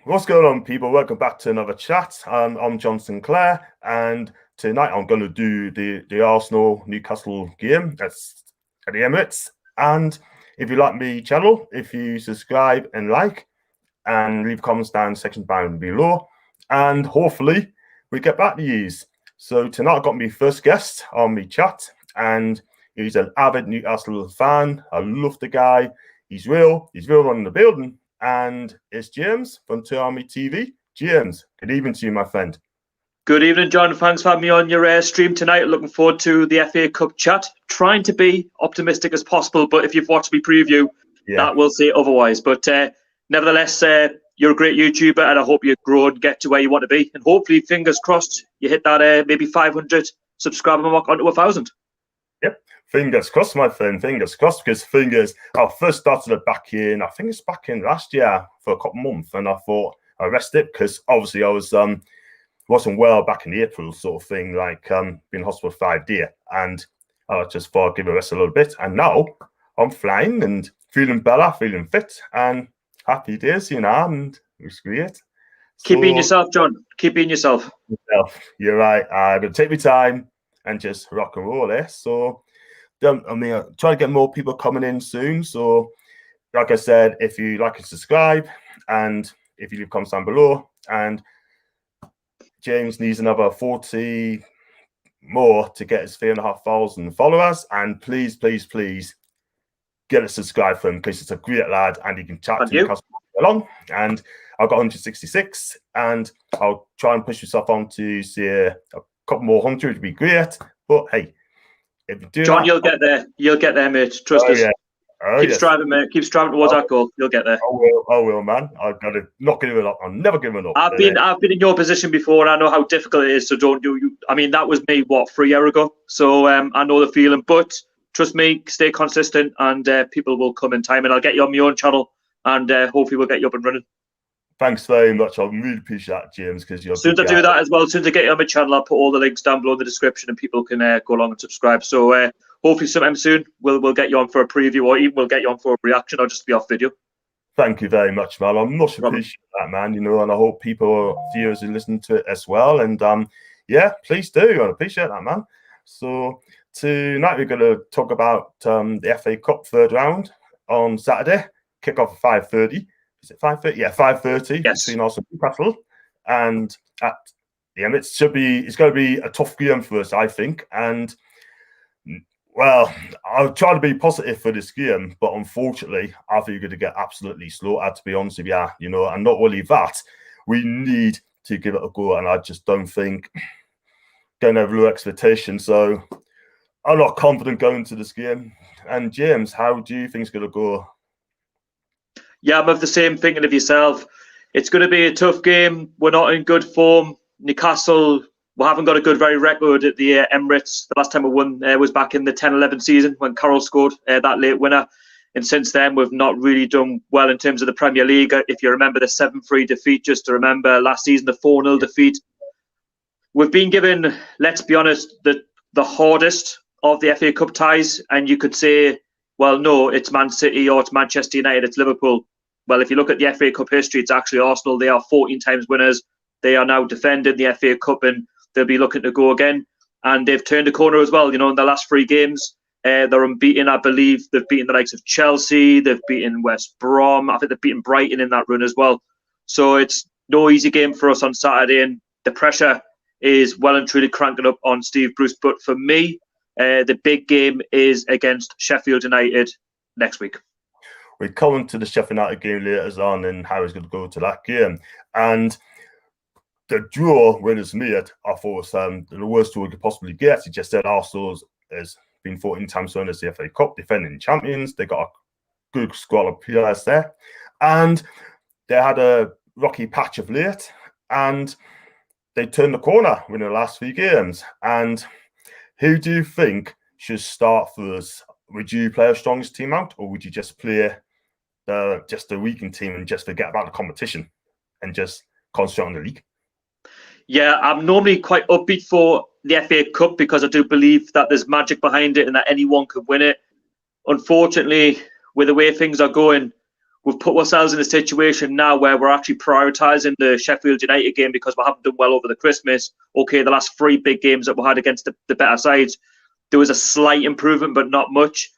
What's going on, people? Welcome back to another chat. I'm John Sinclair, and tonight I'm going to do the Arsenal Newcastle game at the Emirates. And if you like my channel, if you subscribe and like, and leave comments down in the section down below, and hopefully we get back to you. So tonight I've got my first guest on my chat, and he's an avid Newcastle fan. I love the guy. He's real in the building. And it's James from Toon Army TV. James, good evening to you, my friend. Good evening, John. Thanks for having me on your stream tonight. Looking forward to the FA Cup chat. Trying to be optimistic as possible, but if you've watched me preview, that will say otherwise. But nevertheless, you're a great YouTuber, and I hope you grow and get to where you want to be. And hopefully, fingers crossed, you hit that maybe 500 subscriber mark onto 1,000. Yep. Fingers crossed, my friend. Fingers crossed, because I first started it back in, I think it's back in last year for a couple of months, and I thought I rested because obviously I wasn't well back in April, sort of thing, like been in hospital 5 days, and I just thought I'd give a rest a little bit, and now I'm flying and feeling better, feeling fit, and happy days, and it's great. Keep being yourself, John. Keep being yourself. You're right. I'm gonna take my time and just rock and roll there. So I mean, I'll try to get more people coming in soon. So, like I said, if you like and subscribe, and if you leave comments down below, and James needs another 40 more to get his 3,500 followers. And please, please, please get a subscribe for him, because it's a great lad, and he can chat to Newcastle along. And I've got 166, and I'll try and push myself on to see a couple more 100 would be great. But hey, if you do, John, you'll get there. You'll get there, mate. Trust us. Yeah. Keep striving, mate. Keep striving towards that goal. You'll get there. I will, man. I've got to not give it up. I'm never giving up. I've been in your position before, and I know how difficult it is. So don't you? I mean, that was me 3 years ago. So I know the feeling. But trust me, stay consistent, and people will come in time. And I'll get you on my own channel, and hopefully we'll get you up and running. Thanks very much. I really appreciate that, James, because you're. As soon as I do that as well, as soon as I get you on my channel, I'll put all the links down below in the description, and people can go along and subscribe. So hopefully sometime soon we'll get you on for a preview, or even we'll get you on for a reaction, or just be off video. Thank you very much, man. I much appreciate that, man. And I hope people, viewers, who listen to it as well. And yeah, please do. I appreciate that, man. So tonight we're going to talk about the FA Cup third round on Saturday. Kick off at 5:30. Is it 5:30? Yeah, 5:30 between Arsenal and Newcastle. And at the Emirates, it's going to be a tough game for us, I think. And well, I'll try to be positive for this game, but unfortunately, I think you're going to get absolutely slaughtered, to be honest with you. And not only that, we need to give it a go. And I just don't think going to have low expectations. So I'm not confident going to this game. And James, how do you think it's going to go? Yeah, I'm of the same thinking of yourself. It's going to be a tough game. We're not in good form. Newcastle, we haven't got a good record at the Emirates. The last time we won was back in the 10-11 season when Carroll scored that late winner. And since then, we've not really done well in terms of the Premier League. If you remember the 7-3 defeat, just to remember last season, the 4-0 defeat. We've been given, let's be honest, the hardest of the FA Cup ties. And you could say, well, no, it's Man City or it's Manchester United, it's Liverpool. Well, if you look at the FA Cup history, it's actually Arsenal. They are 14 times winners. They are now defending the FA Cup, and they'll be looking to go again. And they've turned a corner as well. In the last 3 games, they're unbeaten, I believe. They've beaten the likes of Chelsea. They've beaten West Brom. I think they've beaten Brighton in that run as well. So it's no easy game for us on Saturday, and the pressure is well and truly cranking up on Steve Bruce. But for me, the big game is against Sheffield United next week. We come into the Sheffield United game later on, and how he's going to go to that game. And the draw with us made, I thought was the worst draw we could possibly get. He just said Arsenal has been 14 times winners the FA Cup, defending champions. They got a good squad of players there, and they had a rocky patch of late, and they turned the corner in the last 3 games. And who do you think should start for us? Would you play a strongest team out, or would you just play just a weakened team and just forget about the competition and just concentrate on the league? Yeah, I'm normally quite upbeat for the FA Cup because I do believe that there's magic behind it and that anyone could win it. Unfortunately, with the way things are going, we've put ourselves in a situation now where we're actually prioritising the Sheffield United game because we haven't done well over the Christmas. Okay, the last 3 big games that we had against the better sides, there was a slight improvement, but not much.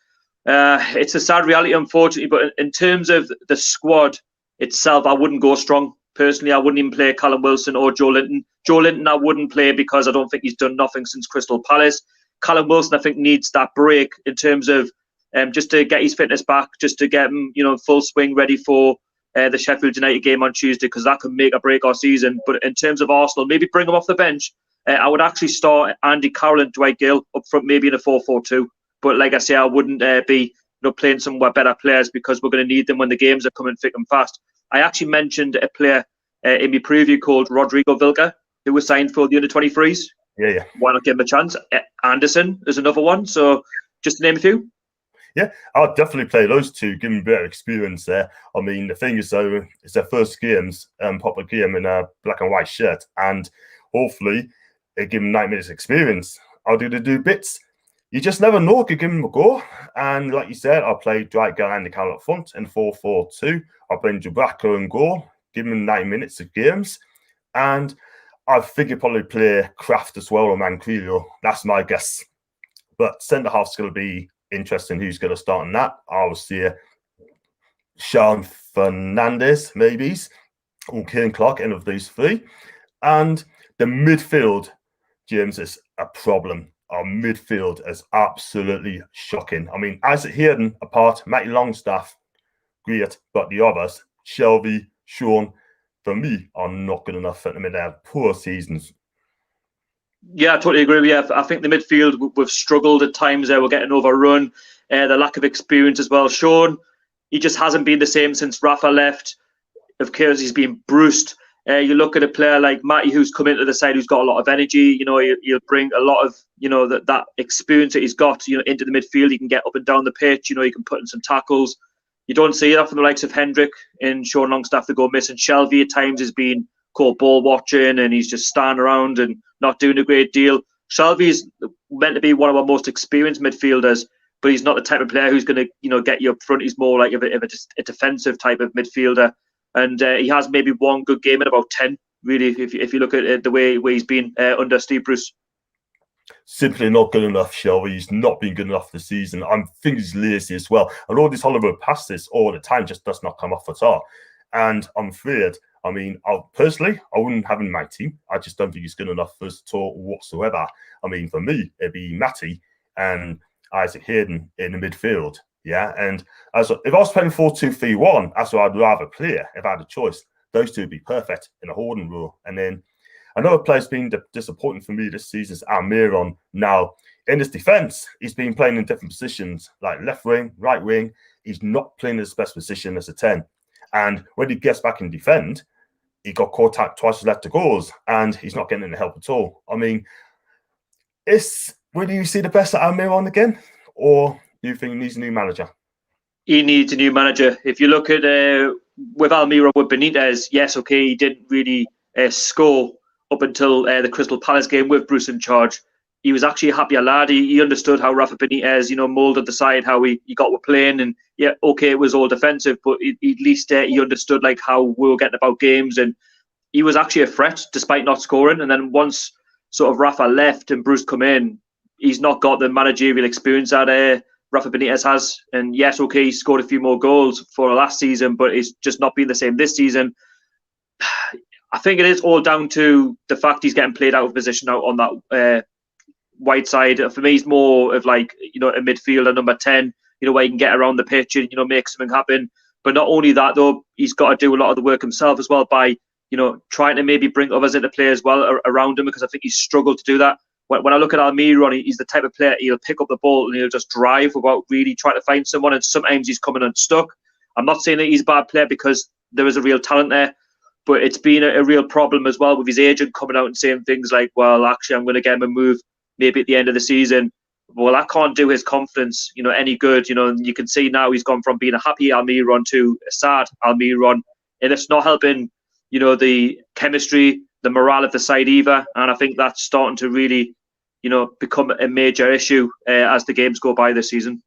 It's a sad reality, unfortunately. But in terms of the squad itself, I wouldn't go strong. Personally, I wouldn't even play Callum Wilson or Joe Linton. Joe Linton, I wouldn't play because I don't think he's done nothing since Crystal Palace. Callum Wilson, I think, needs that break in terms of just to get his fitness back, just to get him, full swing, ready for the Sheffield United game on Tuesday, because that could make or break our season. But in terms of Arsenal, maybe bring him off the bench. I would actually start Andy Carroll and Dwight Gill up front, maybe in a 4-4-2. But like I say, I wouldn't be playing some better players because we're going to need them when the games are coming thick and fast. I actually mentioned a player in my preview called Rodrigo Vilca, who was signed for the under-23s. Yeah. Why not give him a chance? Anderson is another one. So just to name a few. Yeah, I'll definitely play those two, give them a bit of experience there. I mean, the thing is, though, it's their first games, proper game in a black and white shirt, and hopefully they give them 9 minutes experience. I'll do bits. You just never know. Could give them a go. And like you said, I'll play Dwight Gill and Andy Carroll up front in 4-4-2. I'll play Jabaka and goal, give them 9 minutes of games. And I think you'll probably play Kraft as well or Manquillo. That's my guess. But centre half's going to be interesting. Who's going to start in that? I'll see Sean Fernandez, maybe, or Kieran Clark, any of these 3. And the midfield, James, is a problem. Our midfield is absolutely shocking. I mean, Isaac Hayden apart, Matty Longstaff, great, but the others, Shelby, Sean, for me, are not good enough for them in their poor seasons. Yeah, I totally agree with you. I think the midfield, we've struggled at times there. We're getting overrun. The lack of experience as well. Sean, he just hasn't been the same since Rafa left. Of course, he's been bruised. You look at a player like Matty, who's come into the side, who's got a lot of energy. He'll bring a lot of, that experience that he's got, into the midfield. He can get up and down the pitch. He can put in some tackles. You don't see that from the likes of Hendrick and Sean Longstaff to go missing. Shelby at times has been called ball watching, and he's just standing around and not doing a great deal. Shelby's meant to be one of our most experienced midfielders, but he's not the type of player who's going to, get you up front. He's more like a defensive type of midfielder. And he has maybe one good game in about 10, really, if you look at the way he's been under Steve Bruce. Simply not good enough, Shelby. He's not been good enough this season. I think he's lazy as well. And all this Hollywood passes all the time just does not come off at all. And I'm afraid, I mean, I wouldn't have him in my team. I just don't think he's good enough for us at all whatsoever. I mean, for me, it'd be Matty and Isaac Hayden in the midfield. Yeah, and if I was playing 4-2-3-1, that's what I'd rather play if I had a choice. Those two would be perfect in a holding rule. And then another player's been disappointing for me this season is Almiron. Now, in his defence, he's been playing in different positions, like left wing, right wing. He's not playing his best position as a 10. And when he gets back and defend, he got caught out twice as left to goals, and he's not getting any help at all. I mean, where do you see the best at Almiron again? Or do you think he needs a new manager? He needs a new manager. If you look at with Almiron, with Benitez, yes, okay, he didn't really score up until the Crystal Palace game with Bruce in charge. He was actually a happier lad. He understood how Rafa Benitez, moulded the side, how he got we're playing, and yeah, okay, it was all defensive, but at least he understood like how we were getting about games, and he was actually a threat despite not scoring. And then once sort of Rafa left and Bruce come in, he's not got the managerial experience that Rafa Benitez has. And yes, okay, he scored a few more goals for last season, but it's just not been the same this season. I think it is all down to the fact he's getting played out of position out on that wide side. For me, he's more of like, a midfielder, number 10, where he can get around the pitch and, make something happen. But not only that, though, he's got to do a lot of the work himself as well by, trying to maybe bring others into play as well around him, because I think he's struggled to do that. When I look at Almiron, he's the type of player, he'll pick up the ball and he'll just drive without really trying to find someone, and sometimes he's coming unstuck. I'm not saying that he's a bad player, because there is a real talent there, but it's been a real problem as well with his agent coming out and saying things like, well, actually, I'm going to get him a move maybe at the end of the season. Well, that can't do his confidence, any good. You can see now he's gone from being a happy Almiron to a sad Almiron, and it's not helping, the chemistry, the morale of the side either. And I think that's starting to really, become a major issue as the games go by this season.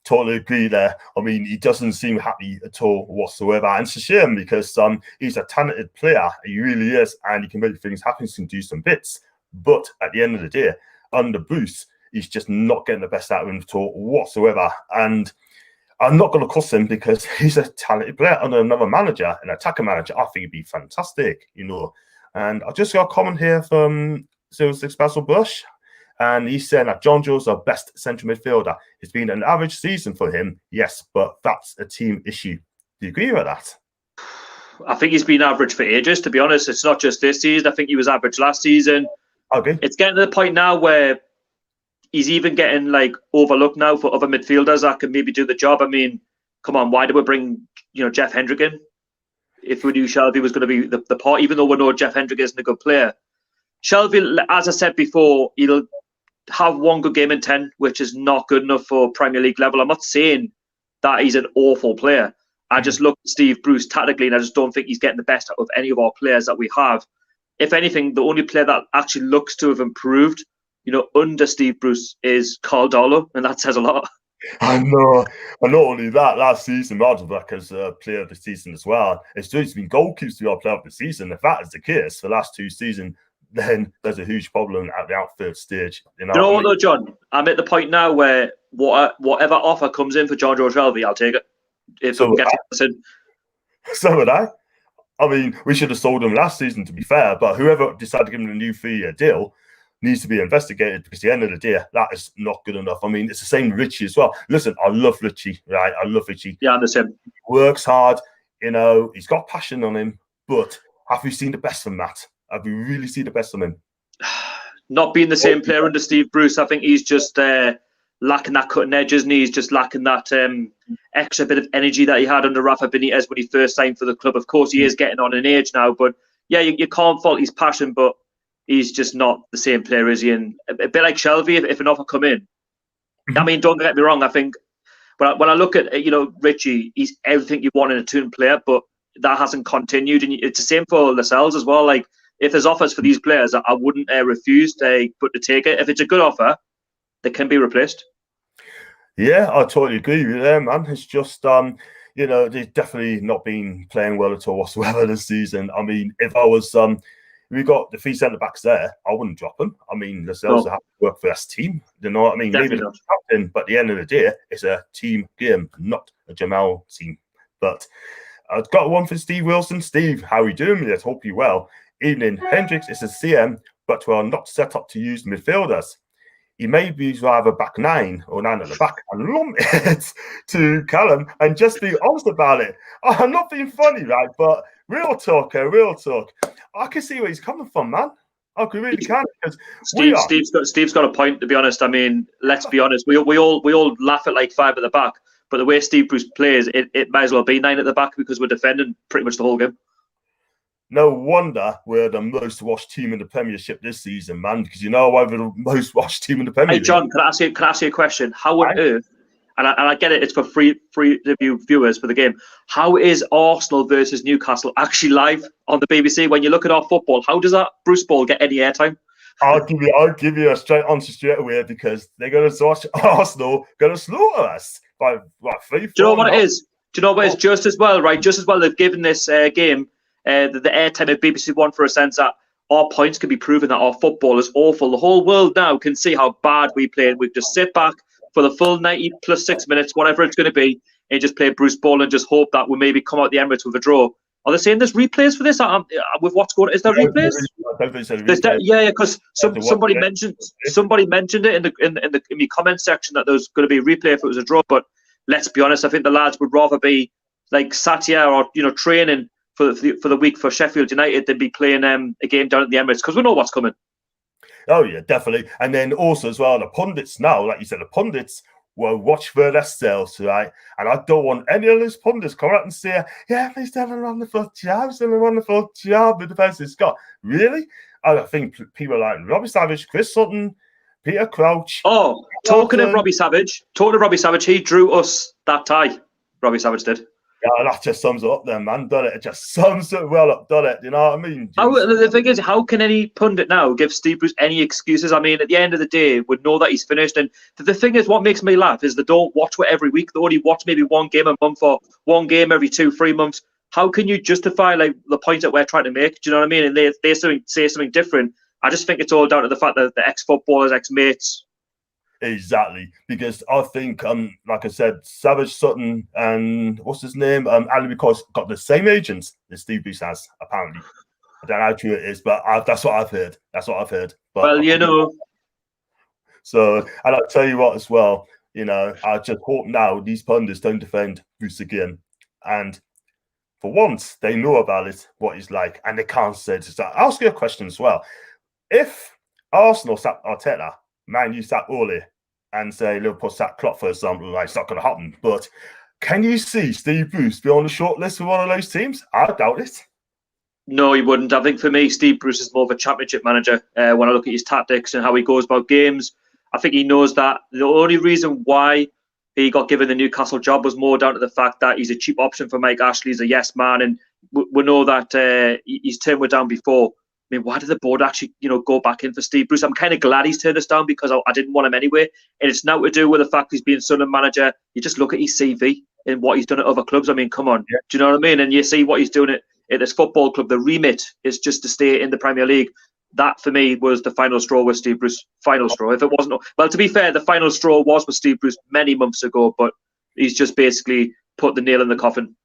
totally agree there. I mean, he doesn't seem happy at all whatsoever. And it's a shame because he's a talented player. He really is. And he can make things happen. He can do some bits. But at the end of the day, under Bruce, he's just not getting the best out of him at all whatsoever. And I'm not going to cuss him because he's a talented player. Under another manager, an attacker manager, I think he'd be fantastic, you know. And I just got a comment here from 06 Basil Bush. And he's saying that John Joe's our best central midfielder. It's been an average season for him, yes, but that's a team issue. Do you agree with that? I think he's been average for ages, to be honest. It's not just this season. I think he was average last season. Okay. It's getting to the point now where he's even getting like overlooked now for other midfielders that can maybe do the job. I mean, come on, why did we bring Jeff Hendrick in? If we knew Shelby was going to be the part, even though we know Jeff Hendrick isn't a good player. Shelby, as I said before, he'll have one good game in 10, which is not good enough for Premier League level. I'm not saying that he's an awful player. I just look at Steve Bruce tactically, and I just don't think he's getting the best out of any of our players that we have. If anything, the only player that actually looks to have improved, under Steve Bruce is Carl Darlow, and that says a lot. I know. And not only that, last season, Mardelbeck as player of the season as well. It's just been goalkeepers to be our player of the season. If that is the case for the last 2 seasons, then there's a huge problem at the outfield stage. You know what, though, John? I'm at the point now where whatever offer comes in for John Joe Shelby, I'll take it. If so we can get this in. So would I. I mean, we should have sold him last season, to be fair, but whoever decided to give him a new 3-year deal needs to be investigated, because at the end of the day, that is not good enough. I mean, it's the same with Richie as well. Listen, I love Richie, right? I love Richie. Yeah, I'm the same. He works hard, he's got passion on him, but have we seen the best from that? Have we really seen the best from him? Not being the same player under Steve Bruce, I think he's just lacking that cutting edge, isn't he? He's just lacking that extra bit of energy that he had under Rafa Benitez when he first signed for the club. Of course, he is getting on in age now, but yeah, you can't fault his passion, but he's just not the same player, is he? And a bit like Shelby, if an offer come in. I mean, don't get me wrong, I think when I look at Richie, he's everything you want in a Toon player, but that hasn't continued, and it's the same for Lascelles as well. Like, if there's offers for these players, I wouldn't refuse to take it. If it's a good offer, they can be replaced. Yeah, I totally agree with them, man. It's just, they've definitely not been playing well at all whatsoever this season. I mean, if I was, we got the 3 centre-backs there, I wouldn't drop them. I mean, Lascelles have to work for this team. You know what I mean? Definitely maybe the captain, but at the end of the day, it's a team game, not a Jamal team. But I've got one for Steve Wilson. Steve, how are you doing? Let's hope you well. Evening. Hendricks is a CM, but we are not set up to use midfielders. He may be rather back 9 or 9 at the back and lump it to Callum and just be honest about it. I'm not being funny, right? But real talk. I can see where he's coming from, man. I really can. Steve's got a point, to be honest. I mean, let's be honest. We all laugh at like 5 at the back, but the way Steve Bruce plays, it might as well be 9 at the back because we're defending pretty much the whole game. No wonder we're the most watched team in the Premiership this season, man. Because you know why we're the most watched team in the Premier League. Hey, John, can I ask you a question? How on earth? And I get it. It's for free viewers for the game. How is Arsenal versus Newcastle actually live on the BBC? When you look at our football, how does that Bruce Ball get any airtime? I'll give you a straight answer straight away, because they're going to watch Arsenal going to slaughter us by 3-4. Do you know what it is? Do you know what it is? Just as well, right? Just as well, they've given this game the airtime of BBC One, for a sense that our points can be proven that our football is awful. The whole world now can see how bad we play, and we just sit back for the full 90 plus 6 minutes, whatever it's going to be, and just play Bruce Ball and just hope that we maybe come out the Emirates with a draw. Are they saying there's replays for this? With what's going on? Is there replays? Yeah, because somebody mentioned it in the comments section that there's going to be a replay if it was a draw. But let's be honest, I think the lads would rather be like sat here or training for the week for Sheffield United than be playing a game down at the Emirates, because we know what's coming. Oh yeah, definitely. And then also as well, the pundits now, like you said, the pundits will watch for themselves, right? And I don't want any of those pundits come out and say, yeah, he's done a wonderful job, with the person he's got. Really? I think people like Robbie Savage, Chris Sutton, Peter Crouch. Talking of Robbie Savage, he drew us that tie. Robbie Savage did. Yeah, that just sums it up then, man. Done it. It just sums it well up, done it. You know what I mean? The thing is, how can any pundit now give Steve Bruce any excuses? I mean, at the end of the day, would know that he's finished. And the thing is, what makes me laugh is they don't watch it every week. They only watch maybe one game a month or one game every 2-3 months. How can you justify like the point that we're trying to make? Do you know what I mean? And they say something different. I just think it's all down to the fact that the ex-footballers, ex-mates. Exactly, because I think, like I said, Savage, Sutton, and what's his name, Ali, because got the same agents that Steve Bruce has. Apparently, I don't know how true it is, but that's what I've heard. That's what I've heard. But well, you know. So, and I'll tell you what as well. You know, I just hope now these pundits don't defend Bruce again, and for once they know about it, what he's like, and they can't say it. So I'll ask you a question as well. If Arsenal sat Arteta, Man U sat Ole, and say Liverpool sat Klopp, for example, like it's not going to happen. But can you see Steve Bruce be on the short list for one of those teams? I doubt it. No, he wouldn't. I think for me, Steve Bruce is more of a championship manager. When I look at his tactics and how he goes about games, I think he knows that the only reason why he got given the Newcastle job was more down to the fact that he's a cheap option for Mike Ashley. He's a yes man, and we know that he's turned it down before. I mean, why did the board actually, go back in for Steve Bruce? I'm kind of glad he's turned us down because I didn't want him anyway. And it's now to do with the fact he's being Sunderland manager. You just look at his CV and what he's done at other clubs. I mean, come on. Yeah. Do you know what I mean? And you see what he's doing at this football club. The remit is just to stay in the Premier League. That, for me, was the final straw with Steve Bruce. Final straw. If it wasn't... Well, to be fair, the final straw was with Steve Bruce many months ago, but he's just basically put the nail in the coffin.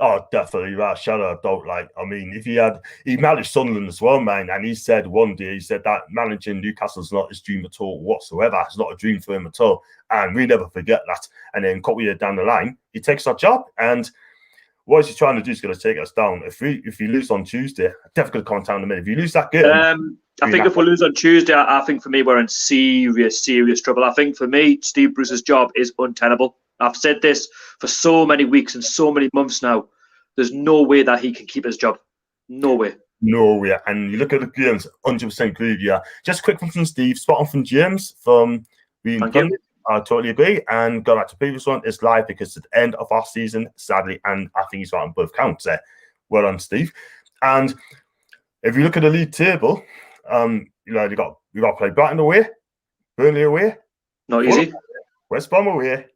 Oh, definitely. Right. Shadow, I don't like. I mean, if he managed Sunderland as well, man, and he said one day, he said that managing Newcastle is not his dream at all whatsoever. It's not a dream for him at all. And we never forget that. And then a couple of years down the line, he takes our job. And what he's trying to do is going to take us down. If we lose on Tuesday, definitely going to come down in a minute. If you lose that game, I think if we lose on Tuesday, I think for me we're in serious trouble. I think for me, Steve Bruce's job is untenable. I've said this for so many weeks and so many months now. There's no way that he can keep his job. No way. No way. And you look at the games, 100% agree with you. Just a quick one from Steve, spot on from James from being pundit. I totally agree. And go back to the previous one, it's live because it's the end of our season, sadly, and I think he's right on both counts there. Well done, Steve. And if you look at the league table, we got to play Brighton away, Burnley away, not easy, West Brom away.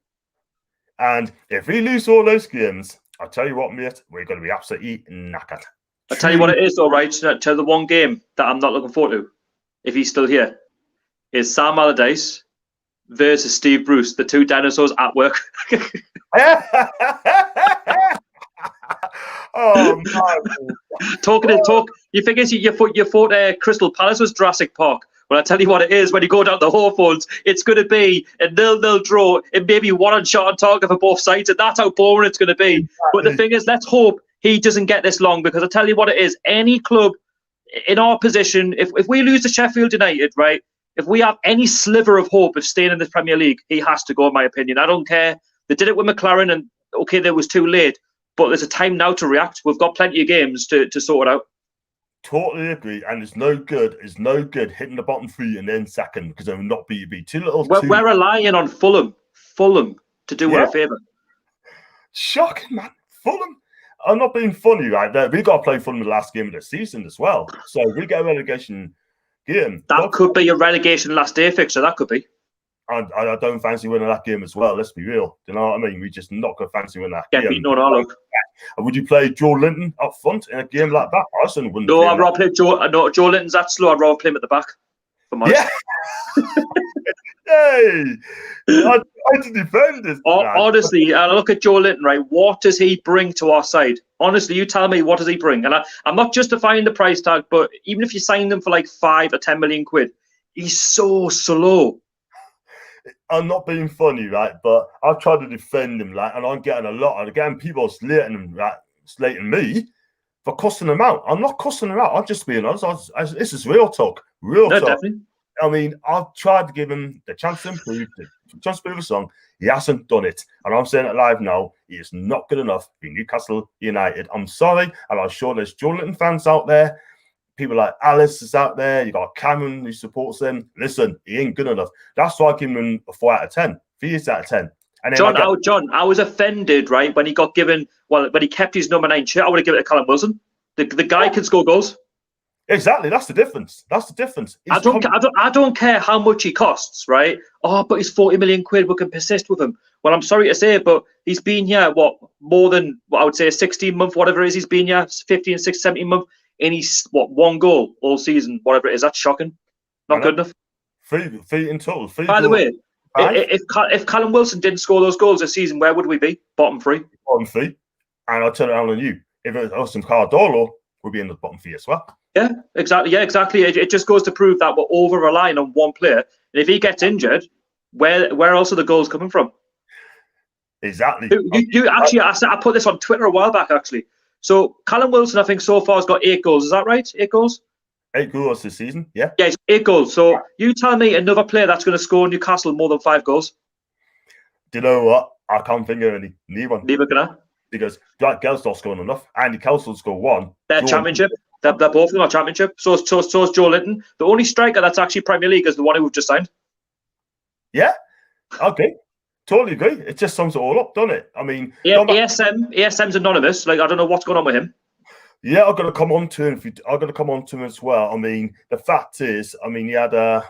And if we lose all those games, I'll tell you what, mate, we're going to be absolutely knackered. I'll tell you what it is, though, right? To the one game that I'm not looking forward to, if he's still here, is Sam Allardyce versus Steve Bruce, the two dinosaurs at work. Oh, man. Talk. You think you thought Crystal Palace was Jurassic Park? Well, I tell you what it is, when you go down the Hawthorns, it's going to be a 0-0 draw and maybe one shot on target for both sides, and that's how boring it's going to be. Exactly. But the thing is, let's hope he doesn't get this long, because I tell you what it is, any club in our position, if we lose to Sheffield United, right, if we have any sliver of hope of staying in the Premier League, he has to go, in my opinion. I don't care. They did it with McLaren, and okay, that was too late, but there's a time now to react. We've got plenty of games to sort it out. Totally agree, and it's no good hitting the bottom three and then second, because they will not be too little. We're relying on Fulham to do us a favour. Shocking, man. Fulham. I'm not being funny, right? We got to play Fulham the last game of the season as well, so if we get a relegation game, that could be a relegation last day fixture. That could be. I don't fancy winning that game as well. Let's be real. Do you know what I mean? We just not going to fancy winning that game. Beaten on our luck. Would you play Joe Linton up front in a game like that? I certainly wouldn't. No, I'd rather play Joe. No, Joe Linton's that slow. I'd rather play him at the back. Yeah. Hey, I to defend this. Honestly, I look at Joe Linton, right? What does he bring to our side? Honestly, you tell me, what does he bring? And I'm not justifying the price tag, but even if you sign him for like 5 or 10 million quid, he's so slow. I'm not being funny, right? But I've tried to defend him, like, and I'm getting a lot. And again, people are slating me for cussing him out. I'm not cussing him out. I'm just being honest. This is real talk. Real talk. Definitely. I mean, I've tried to give him the chance to improve, a song. He hasn't done it. And I'm saying it live now. He is not good enough for Newcastle United. I'm sorry. And I'm sure there's Joe Linton fans out there. People like Alice is out there. You got Cameron who supports him. Listen, he ain't good enough. That's why I give him a 4 out of 10. 3 out of 10. And then John, I was offended, right, when he got given, when he kept his number 9 shirt. I would have given it to Callum Wilson. The guy can score goals. Exactly, that's the difference. I don't care how much he costs, right? Oh, but he's 40 million quid. We can persist with him. Well, I'm sorry to say, but he's been here more than I would say a 16-month, whatever it is. He's been here 15, 16, 17 months, and he's 1 goal all season, whatever it is. That's shocking. Not good enough. Three in total. By the way, if Callum Wilson didn't score those goals this season, where would we be? Bottom 3. Bottom 3. And I'll turn it around on you. If it was Austin Cardolo, we'd be in the bottom 3 as well. Yeah, exactly. It just goes to prove that we're over relying on one player. And if he gets injured, where else are the goals coming from? Exactly. You actually, I put this on Twitter a while back, actually. So Callum Wilson, I think so far has got 8 goals. Is that right? 8 goals? 8 goals this season. Yeah. Yeah, 8 goals. So you tell me another player that's going to score Newcastle more than 5 goals. Do you know what? I can't think of any. Neither can I. Because Jack Gell's not scoring enough. Andy Kelso'll score 1. They're championship. They're both of them are championship. So is Joe Linton. The only striker that's actually Premier League is the one who we've just signed. Yeah. Okay. Totally agree. It just sums it all up, doesn't it? I mean, ASM's anonymous. Like, I don't know what's going on with him. Yeah, I've got to come on to him. I've got to come on to him as well. I mean, the fact is, he had a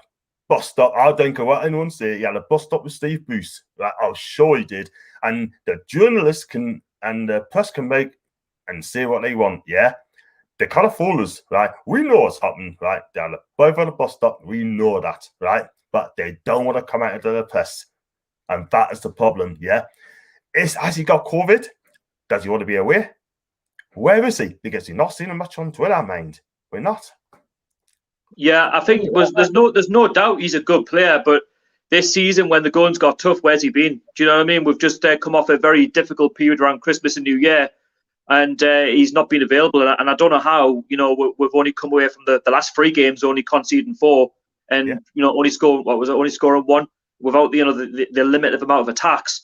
bust up. I don't care what anyone say. He had a bust up with Steve Bruce. Right? I'm sure he did. And the journalists and the press can make and say what they want. Yeah, they kind of fool us, right? We know what's happened, right? They're both on the bust up. We know that, right? But they don't want to come out into the press. And that is the problem, yeah? Has he got COVID? Does he want to be away? Where is he? Because you're not seeing him much on Twitter, mind. We're not. Yeah, I think there's no doubt he's a good player, but this season when the guns got tough, where's he been? Do you know what I mean? We've just come off a very difficult period around Christmas and New Year, and he's not been available. And I don't know how. We've only come away from the last 3 games, only conceding 4, and only scoring only scoring 1. Without the limited amount of attacks.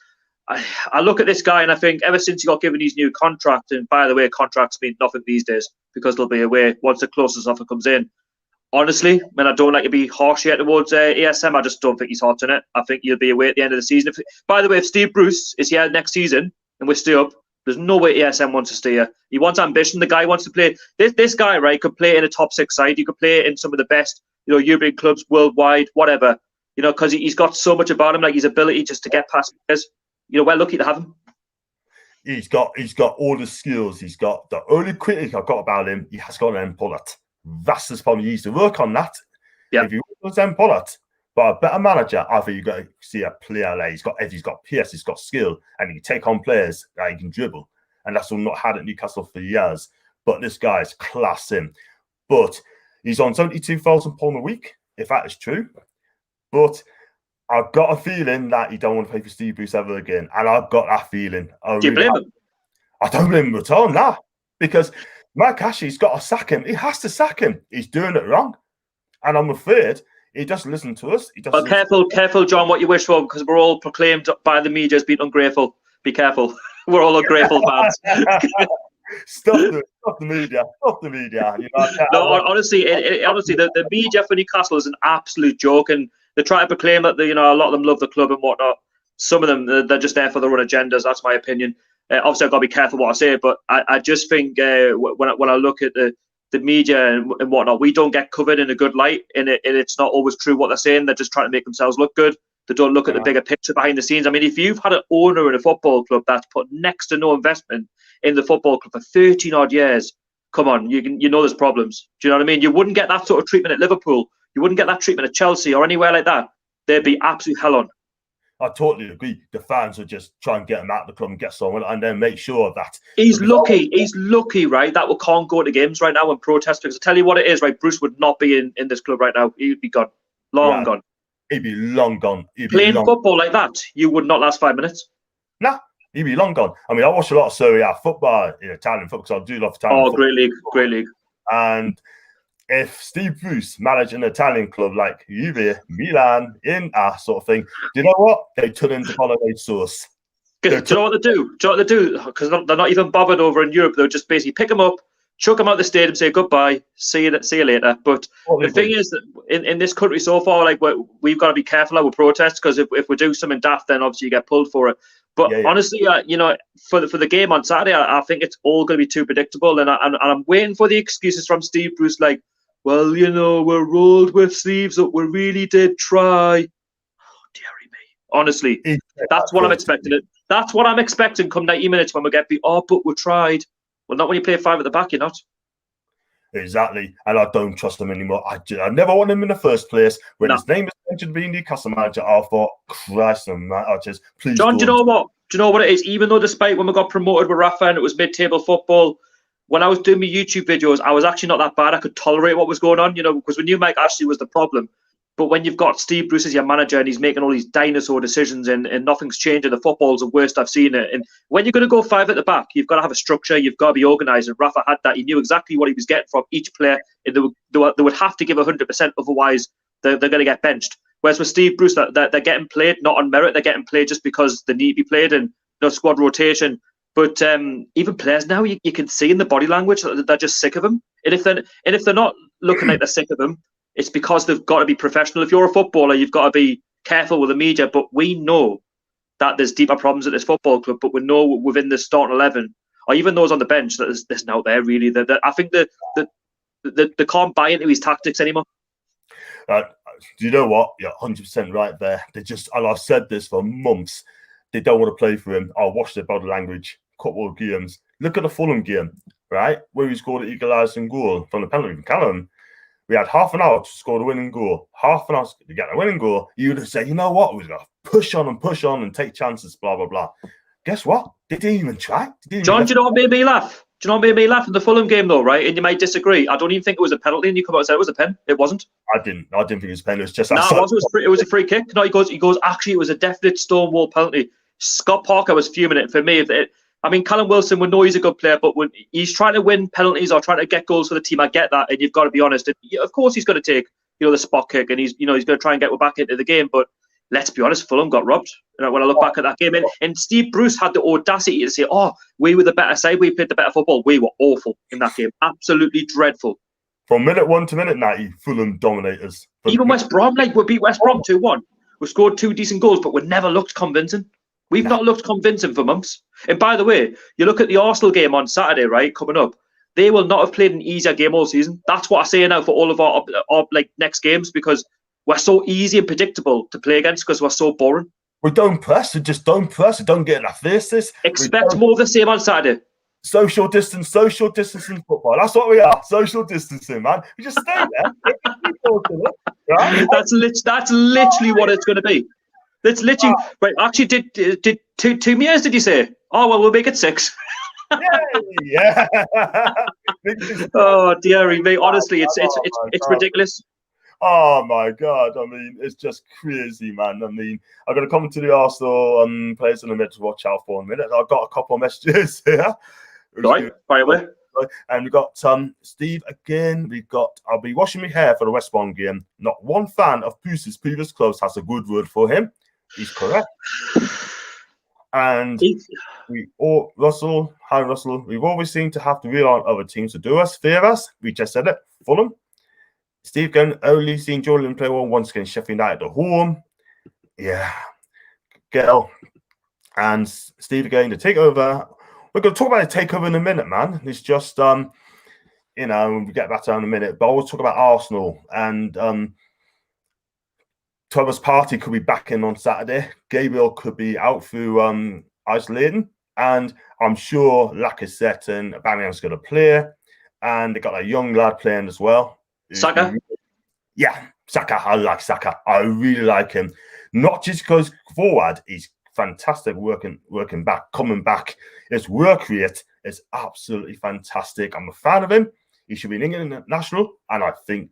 I look at this guy and I think ever since he got given his new contract, and by the way, contracts mean nothing these days because they'll be away once the closest offer comes in. Honestly, I don't like to be harsh yet towards ASM. I just don't think he's hot in it. I think he'll be away at the end of the season. By the way, if Steve Bruce is here next season and we're still up, there's no way ASM wants to stay here. He wants ambition. The guy wants to play. This guy, right, could play in a top 6 side. He could play in some of the best, European clubs worldwide, whatever. Because he's got so much about him, like his ability just to get past players. We're lucky to have him. He's got all the skills. He's got the only critic I've got about him. He has got an end product. That's his problem. He needs to work on that. Yeah. If he wants an end product, but a better manager, I think you've got to see a player like he's got PS, he's got skill, and he can take on players that he can dribble. And that's all not had at Newcastle for years. But this guy is class him. But he's on £72,000 a week, if that is true. But I've got a feeling that he don't want to play for Steve Bruce ever again. And I've got that feeling. Do you blame him? I don't blame him at all, nah. Because Mike Ashley's got to sack him. He has to sack him. He's doing it wrong. And I'm afraid he doesn't listen to us. Well, careful, John, what you wish for, because we're all proclaimed by the media as being ungrateful. Be careful. We're all ungrateful fans. Stop the media. Stop the media. No, honestly, the media for Newcastle is an absolute joke. And they try to proclaim that a lot of them love the club and whatnot. Some of them, they're just there for their own agendas. That's my opinion. Obviously, I've got to be careful what I say, but I just think when I look at the media and whatnot, we don't get covered in a good light, and it's not always true what they're saying. They're just trying to make themselves look good. They don't look at the bigger picture behind the scenes. I mean, if you've had an owner in a football club that's put next to no investment in the football club for 13 odd years, come on, you know there's problems. Do you know what I mean? You wouldn't get that sort of treatment at Liverpool. You wouldn't get that treatment at Chelsea or anywhere like that. They'd be absolute hell on. I totally agree. The fans would just try and get him out of the club and get someone, and then make sure that he's lucky, right? That we can't go to games right now and protest, because I tell you what it is, right? Bruce would not be in this club right now. He'd be gone, long gone. He'd be long gone. Playing football like that, you would not last 5 minutes. Nah, he'd be long gone. I mean, I watch a lot of Serie A football, Italian football, because I do love Italian football. Great league. And if Steve Bruce managed an Italian club like Juve, Milan, Inter sort of thing, do you know what? They turn into holiday sauce. Do you know what they do? Because they're not even bothered over in Europe. They'll just basically pick them up, chuck them out the stadium, say goodbye, see you later. But the thing is that in this country so far, like we've got to be careful how we protest, because if we do something daft, then obviously you get pulled for it. But honestly, for the game on Saturday, I think it's all going to be too predictable, and I'm waiting for the excuses from Steve Bruce, like, well, we're rolled with sleeves up, we really did try. Oh, dearie me. Honestly, that's what I'm expecting. That's what I'm expecting come 90 minutes when we get beat. Oh, but we tried. Well, not when you play 5 at the back, you're not. Exactly, and I don't trust him anymore. I never want him in the first place. When his name is mentioned being Newcastle manager, I thought, Christ, man, I just please. John, do you know what? Do you know what it is? Even though, despite when we got promoted with Rafa and it was mid-table football, when I was doing my YouTube videos, I was actually not that bad. I could tolerate what was going on, because we knew Mike Ashley was the problem. But when you've got Steve Bruce as your manager and he's making all these dinosaur decisions and nothing's changing, the football's the worst I've seen it. And when you're going to go 5 at the back, you've got to have a structure, you've got to be organised. And Rafa had that. He knew exactly what he was getting from each player. They would have to give 100%, otherwise they're going to get benched. Whereas with Steve Bruce, they're getting played not on merit, they're getting played just because they need to be played and squad rotation. But even players now, you can see in the body language that they're just sick of him. And if they're not looking like they're sick of him, it's because they've got to be professional. If you're a footballer, you've got to be careful with the media. But we know that there's deeper problems at this football club. But we know within the starting 11, or even those on the bench, that there's no there really. I think they can't buy into his tactics anymore. Do you know what? You're 100% right there. They just, and I've said this for months, they don't want to play for him. I'll watch their body language. Couple of games. Look at the Fulham game, right? Where he scored an equalising goal from the penalty from Callum. We had half an hour to score the winning goal. Half an hour to get the winning goal. You would have said, you know what? We're going to push on and take chances, blah, blah, blah. Guess what? They didn't even try. John, do you know what made me laugh? Do you know what made me laugh in the Fulham game, though, right? And you might disagree. I don't even think it was a penalty, and you come out and said it was a pen. It wasn't. I didn't think it was a pen. It was just... No, it was a free kick. No, he goes, actually, it was a definite stonewall penalty. Scott Parker was fuming it for me. Callum Wilson, we know he's a good player, but when he's trying to win penalties or trying to get goals for the team, I get that, and you've got to be honest. And of course, he's going to take the spot kick, and he's going to try and get back into the game. But let's be honest, Fulham got robbed. When I look back at that game, and Steve Bruce had the audacity to say, "Oh, we were the better side. We played the better football. We were awful in that game. Absolutely dreadful." From minute 1 to minute 90, Fulham dominators. Even West Brom, we beat West Brom 2-1. We scored 2 decent goals, but we never looked convincing. We've not looked convincing for months. And by the way, you look at the Arsenal game on Saturday, right, coming up. They will not have played an easier game all season. That's what I say now for all of our next games, because we're so easy and predictable to play against because we're so boring. We don't press. We just don't press. We don't get in our faces. Expect more of the same on Saturday. Social distancing football. That's what we are. Social distancing, man. We just stay there. Right? That's literally what it's going to be. That's literally right. Actually, did 2 years? Did you say? Oh well, we'll make it 6. Yeah. Oh dearie me! Honestly, it's ridiculous. Oh my God! It's just crazy, man. I'm going to come to the Arsenal players in a minute to watch out for in a minute. I've got a couple of messages here. Right, fire away. And we've got Steve again. I'll be washing my hair for the West Brom game. Not one fan of Bruce's previous clubs has a good word for him. He's correct. And Russell, we've always seemed to have to rely on other teams to do us, fear us. We just said it. Fulham. Steve again, only seen Jordan play well once against Sheffield United at home. Yeah. Gail and Steve again to take over. We're going to talk about the takeover in a minute, man. It's just, we'll get back to that in a minute. But I will talk about Arsenal. And Thomas Partey could be back in on Saturday. Gabriel could be out through isolating. And I'm sure Lacazette and Aubameyang's going to play. And they got a young lad playing as well. Saka? Yeah, Saka. I like Saka. I really like him. Not just because forward, he's fantastic working back, coming back. His work rate is absolutely fantastic. I'm a fan of him. He should be in England national, and I think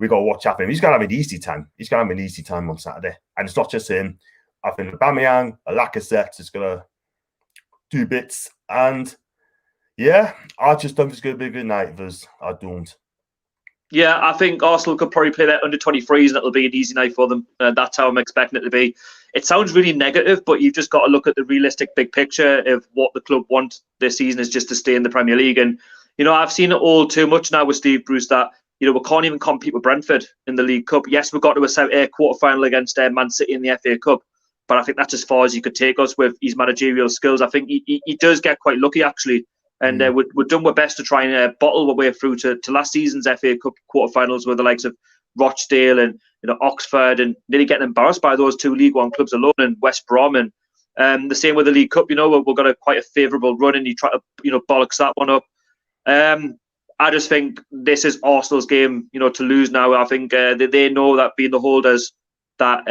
we got to watch out for him. He's going to have an easy time. He's going to have an easy time on Saturday. And it's not just him. I think Aubameyang, Lacazette is going to do bits. And yeah, I just don't think it's going to be a good night for us. I don't. Yeah, I think Arsenal could probably play their under-23s and it'll be an easy night for them. That's how I'm expecting it to be. It sounds really negative, but you've just got to look at the realistic big picture of what the club want this season is just to stay in the Premier League. And I've seen it all too much now with Steve Bruce that, we can't even compete with Brentford in the League Cup. Yes, we got to a quarter-final against Man City in the FA Cup, but I think that's as far as he could take us with his managerial skills. I think he does get quite lucky, actually. And we're done our best to try and bottle our way through to last season's FA Cup quarter-finals with the likes of Rochdale and Oxford, and nearly getting embarrassed by those 2 League One clubs alone, and West Brom. And the same with the League Cup. We've got quite a favourable run, and you try to bollocks that one up. I just think this is Arsenal's game, to lose now. I think they know that being the holders, that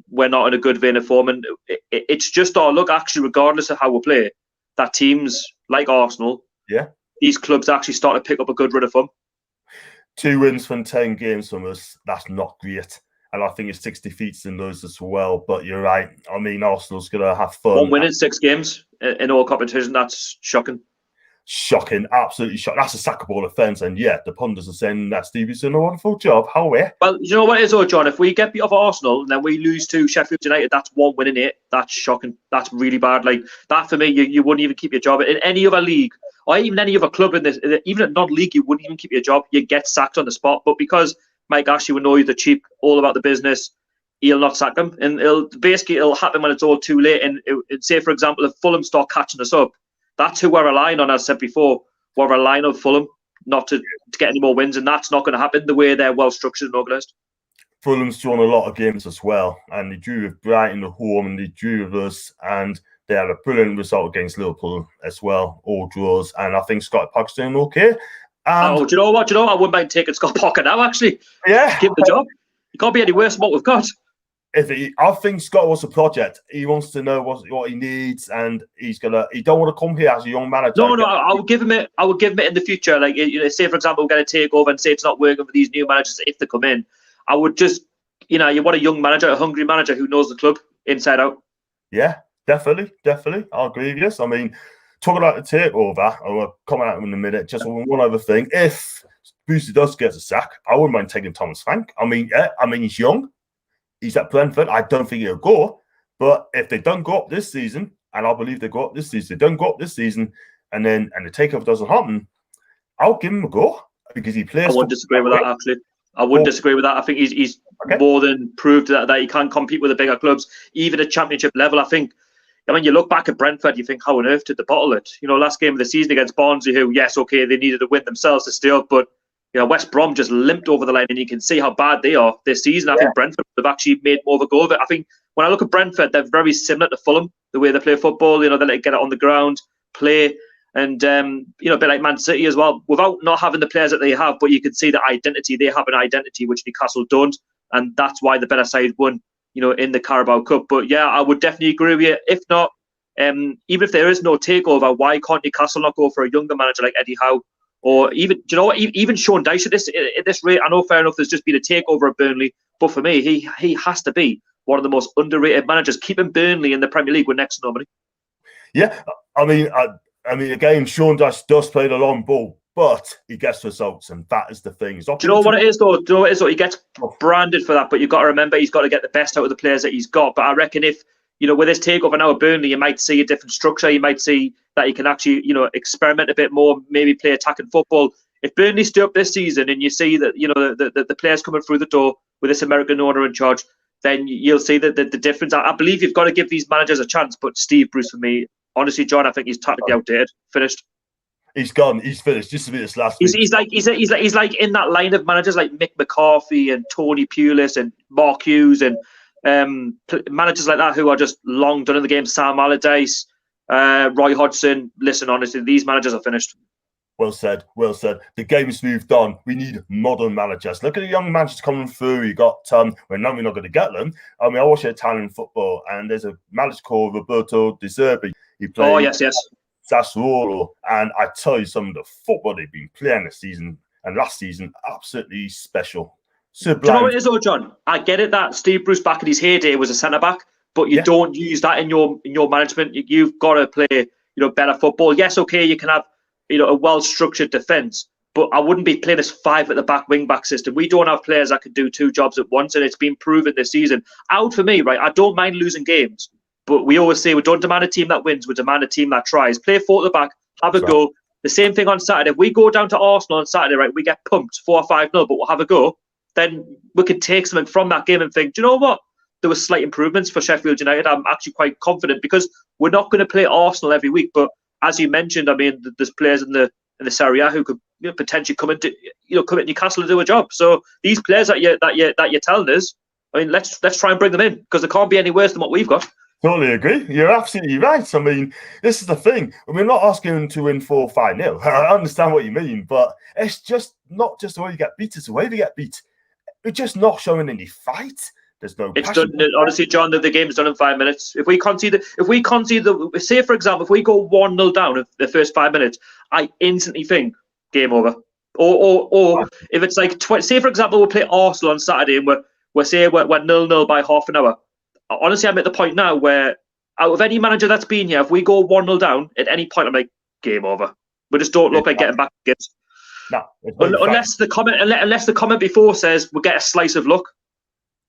we're not in a good vein of form. And it's just our luck, actually, regardless of how we play, that teams like Arsenal, these clubs actually start to pick up a good run of form. 2 wins from 10 games from us, that's not great. And I think it's 6 defeats in those as well. But you're right. I mean, Arsenal's going to have fun. 1 win in 6 games in all competition. That's shocking. Shocking, absolutely shocking. That's a sackable offence, and the pundits are saying that Stevie's done a wonderful job. However, well, you know what it is, though, John? If we get beat off Arsenal and then we lose to Sheffield United, that's 1 win in 8. That's shocking. That's really bad. Like that for me, you wouldn't even keep your job in any other league, or even any other club in this. Even at non-league, you wouldn't even keep your job. You get sacked on the spot. But because Mike Ashley will know you're the cheap, all about the business, he'll not sack them, and it'll happen when it's all too late. And say, for example, if Fulham start catching us up, that's who we're relying on. As I said before, we're relying on Fulham not to get any more wins, and that's not going to happen the way they're well structured and organised. Fulham's drawn a lot of games as well, and they drew with Brighton at home, and they drew with us, and they had a brilliant result against Liverpool as well, all draws. And I think Scott Parker's doing okay. Do you know what? I wouldn't mind taking Scott Parker now, actually. Yeah. Give him the job. It can't be any worse than what we've got. I think Scott wants a project. He wants to know what he needs, and he don't want to come here as a young manager. No, I would give him it. I would give him it in the future. Like, say for example, we're going to take over and say it's not working for these new managers if they come in. I would just, you want a young manager, a hungry manager who knows the club inside out. Yeah, definitely. I'll agree with you. I mean, talking about the takeover, and we'll come out in a minute. Just one other thing: if Booster does get a sack, I wouldn't mind taking Thomas Frank. I mean, he's young. He's at Brentford. I don't think he'll go. But if they don't go up this season, and I believe they go up this season, they don't go up this season, and the takeover doesn't happen, I'll give him a go because he plays. I wouldn't disagree with that, actually. I wouldn't disagree with that. I think he's more than proved that he can compete with the bigger clubs, even at championship level. I think, you look back at Brentford, you think, how on earth did they bottle it? Last game of the season against Barnsley, who, yes, okay, they needed to win themselves to stay up, but West Brom just limped over the line, and you can see how bad they are this season. I think Brentford have actually made more of a go of it. I think when I look at Brentford, they're very similar to Fulham, the way they play football. They like get it on the ground, play, and a bit like Man City as well, without not having the players that they have. But you can see the identity. They have an identity which Newcastle don't, and that's why the better side won, in the Carabao Cup. But yeah, I would definitely agree with you. If not, even if there is no takeover, why can't Newcastle not go for a younger manager like Eddie Howe? Or even, even Sean Dyche at this rate? I know, fair enough, there's just been a takeover of Burnley, but for me, he has to be one of the most underrated managers. Keeping Burnley in the Premier League with next to nobody. Yeah, I mean, again, Sean Dyche does play the long ball, but he gets results, and that is the thing. Do you know what it is, though? He gets branded for that, but you've got to remember he's got to get the best out of the players that he's got. But I reckon if, with this takeover now at Burnley, you might see a different structure. You might see that he can actually, experiment a bit more, maybe play attacking football. If Burnley stay up this season and you see that, the players coming through the door with this American owner in charge, then you'll see the difference. I believe you've got to give these managers a chance. But Steve Bruce, for me, honestly, John, I think he's tactically outdated. Finished. He's gone. He's finished. Just to be this last week. He's like in that line of managers like Mick McCarthy and Tony Pulis and Mark Hughes and managers like that who are just long done in the game. Sam Allardyce, Roy Hodgson. Listen, honestly, these managers are finished. Well said. The game's moved on. We need modern managers. Look at the young managers coming through. You got we're not going to get them. I mean, I watch Italian football, and there's a manager called Roberto De Zerbi. He played. Oh yes. Sassuolo, and I tell you, some of the football they've been playing this season and last season, absolutely special. Sublime. Do you know what it is, though, John? I get it that Steve Bruce back in his heyday was a centre back, but you don't use that in your management. You've got to play, better football. Yes, okay, you can have, a well-structured defence, but I wouldn't be playing this 5 at the back wing back system. We don't have players that can do 2 jobs at once, and it's been proven this season. Out for me, right? I don't mind losing games. But we always say we don't demand a team that wins, we demand a team that tries. Play 4 at the back, have a go, The same thing on Saturday. If we go down to Arsenal on Saturday, right, we get pumped 4 or 5-0, but we'll have a go. Then we can take something from that game and think, do you know what? There were slight improvements for Sheffield United. I'm actually quite confident because we're not going to play Arsenal every week. But as you mentioned, I mean, there's players in the Serie A who could potentially come into Newcastle to do a job. So these players that you're telling us, I mean, let's try and bring them in because they can't be any worse than what we've got. Totally agree. You're absolutely right. I mean, this is the thing. We're not asking them to win 4-5-0. I understand what you mean, but it's just not just the way you get beat, it's the way we get beat. We're just not showing any fight. There's no. It's done. Honestly, John, the game's done in 5 minutes. If we concede say for example, if we go 1-0 down in the first 5 minutes, I instantly think game over. Or if it's like say for example, we'll play Arsenal on Saturday and we're 0-0 by half an hour. Honestly, I'm at the point now where out of any manager that's been here, if we go 1-0 down at any point, I'm like, game over. We just don't look like getting back against. No, unless the comment before says we'll get a slice of luck.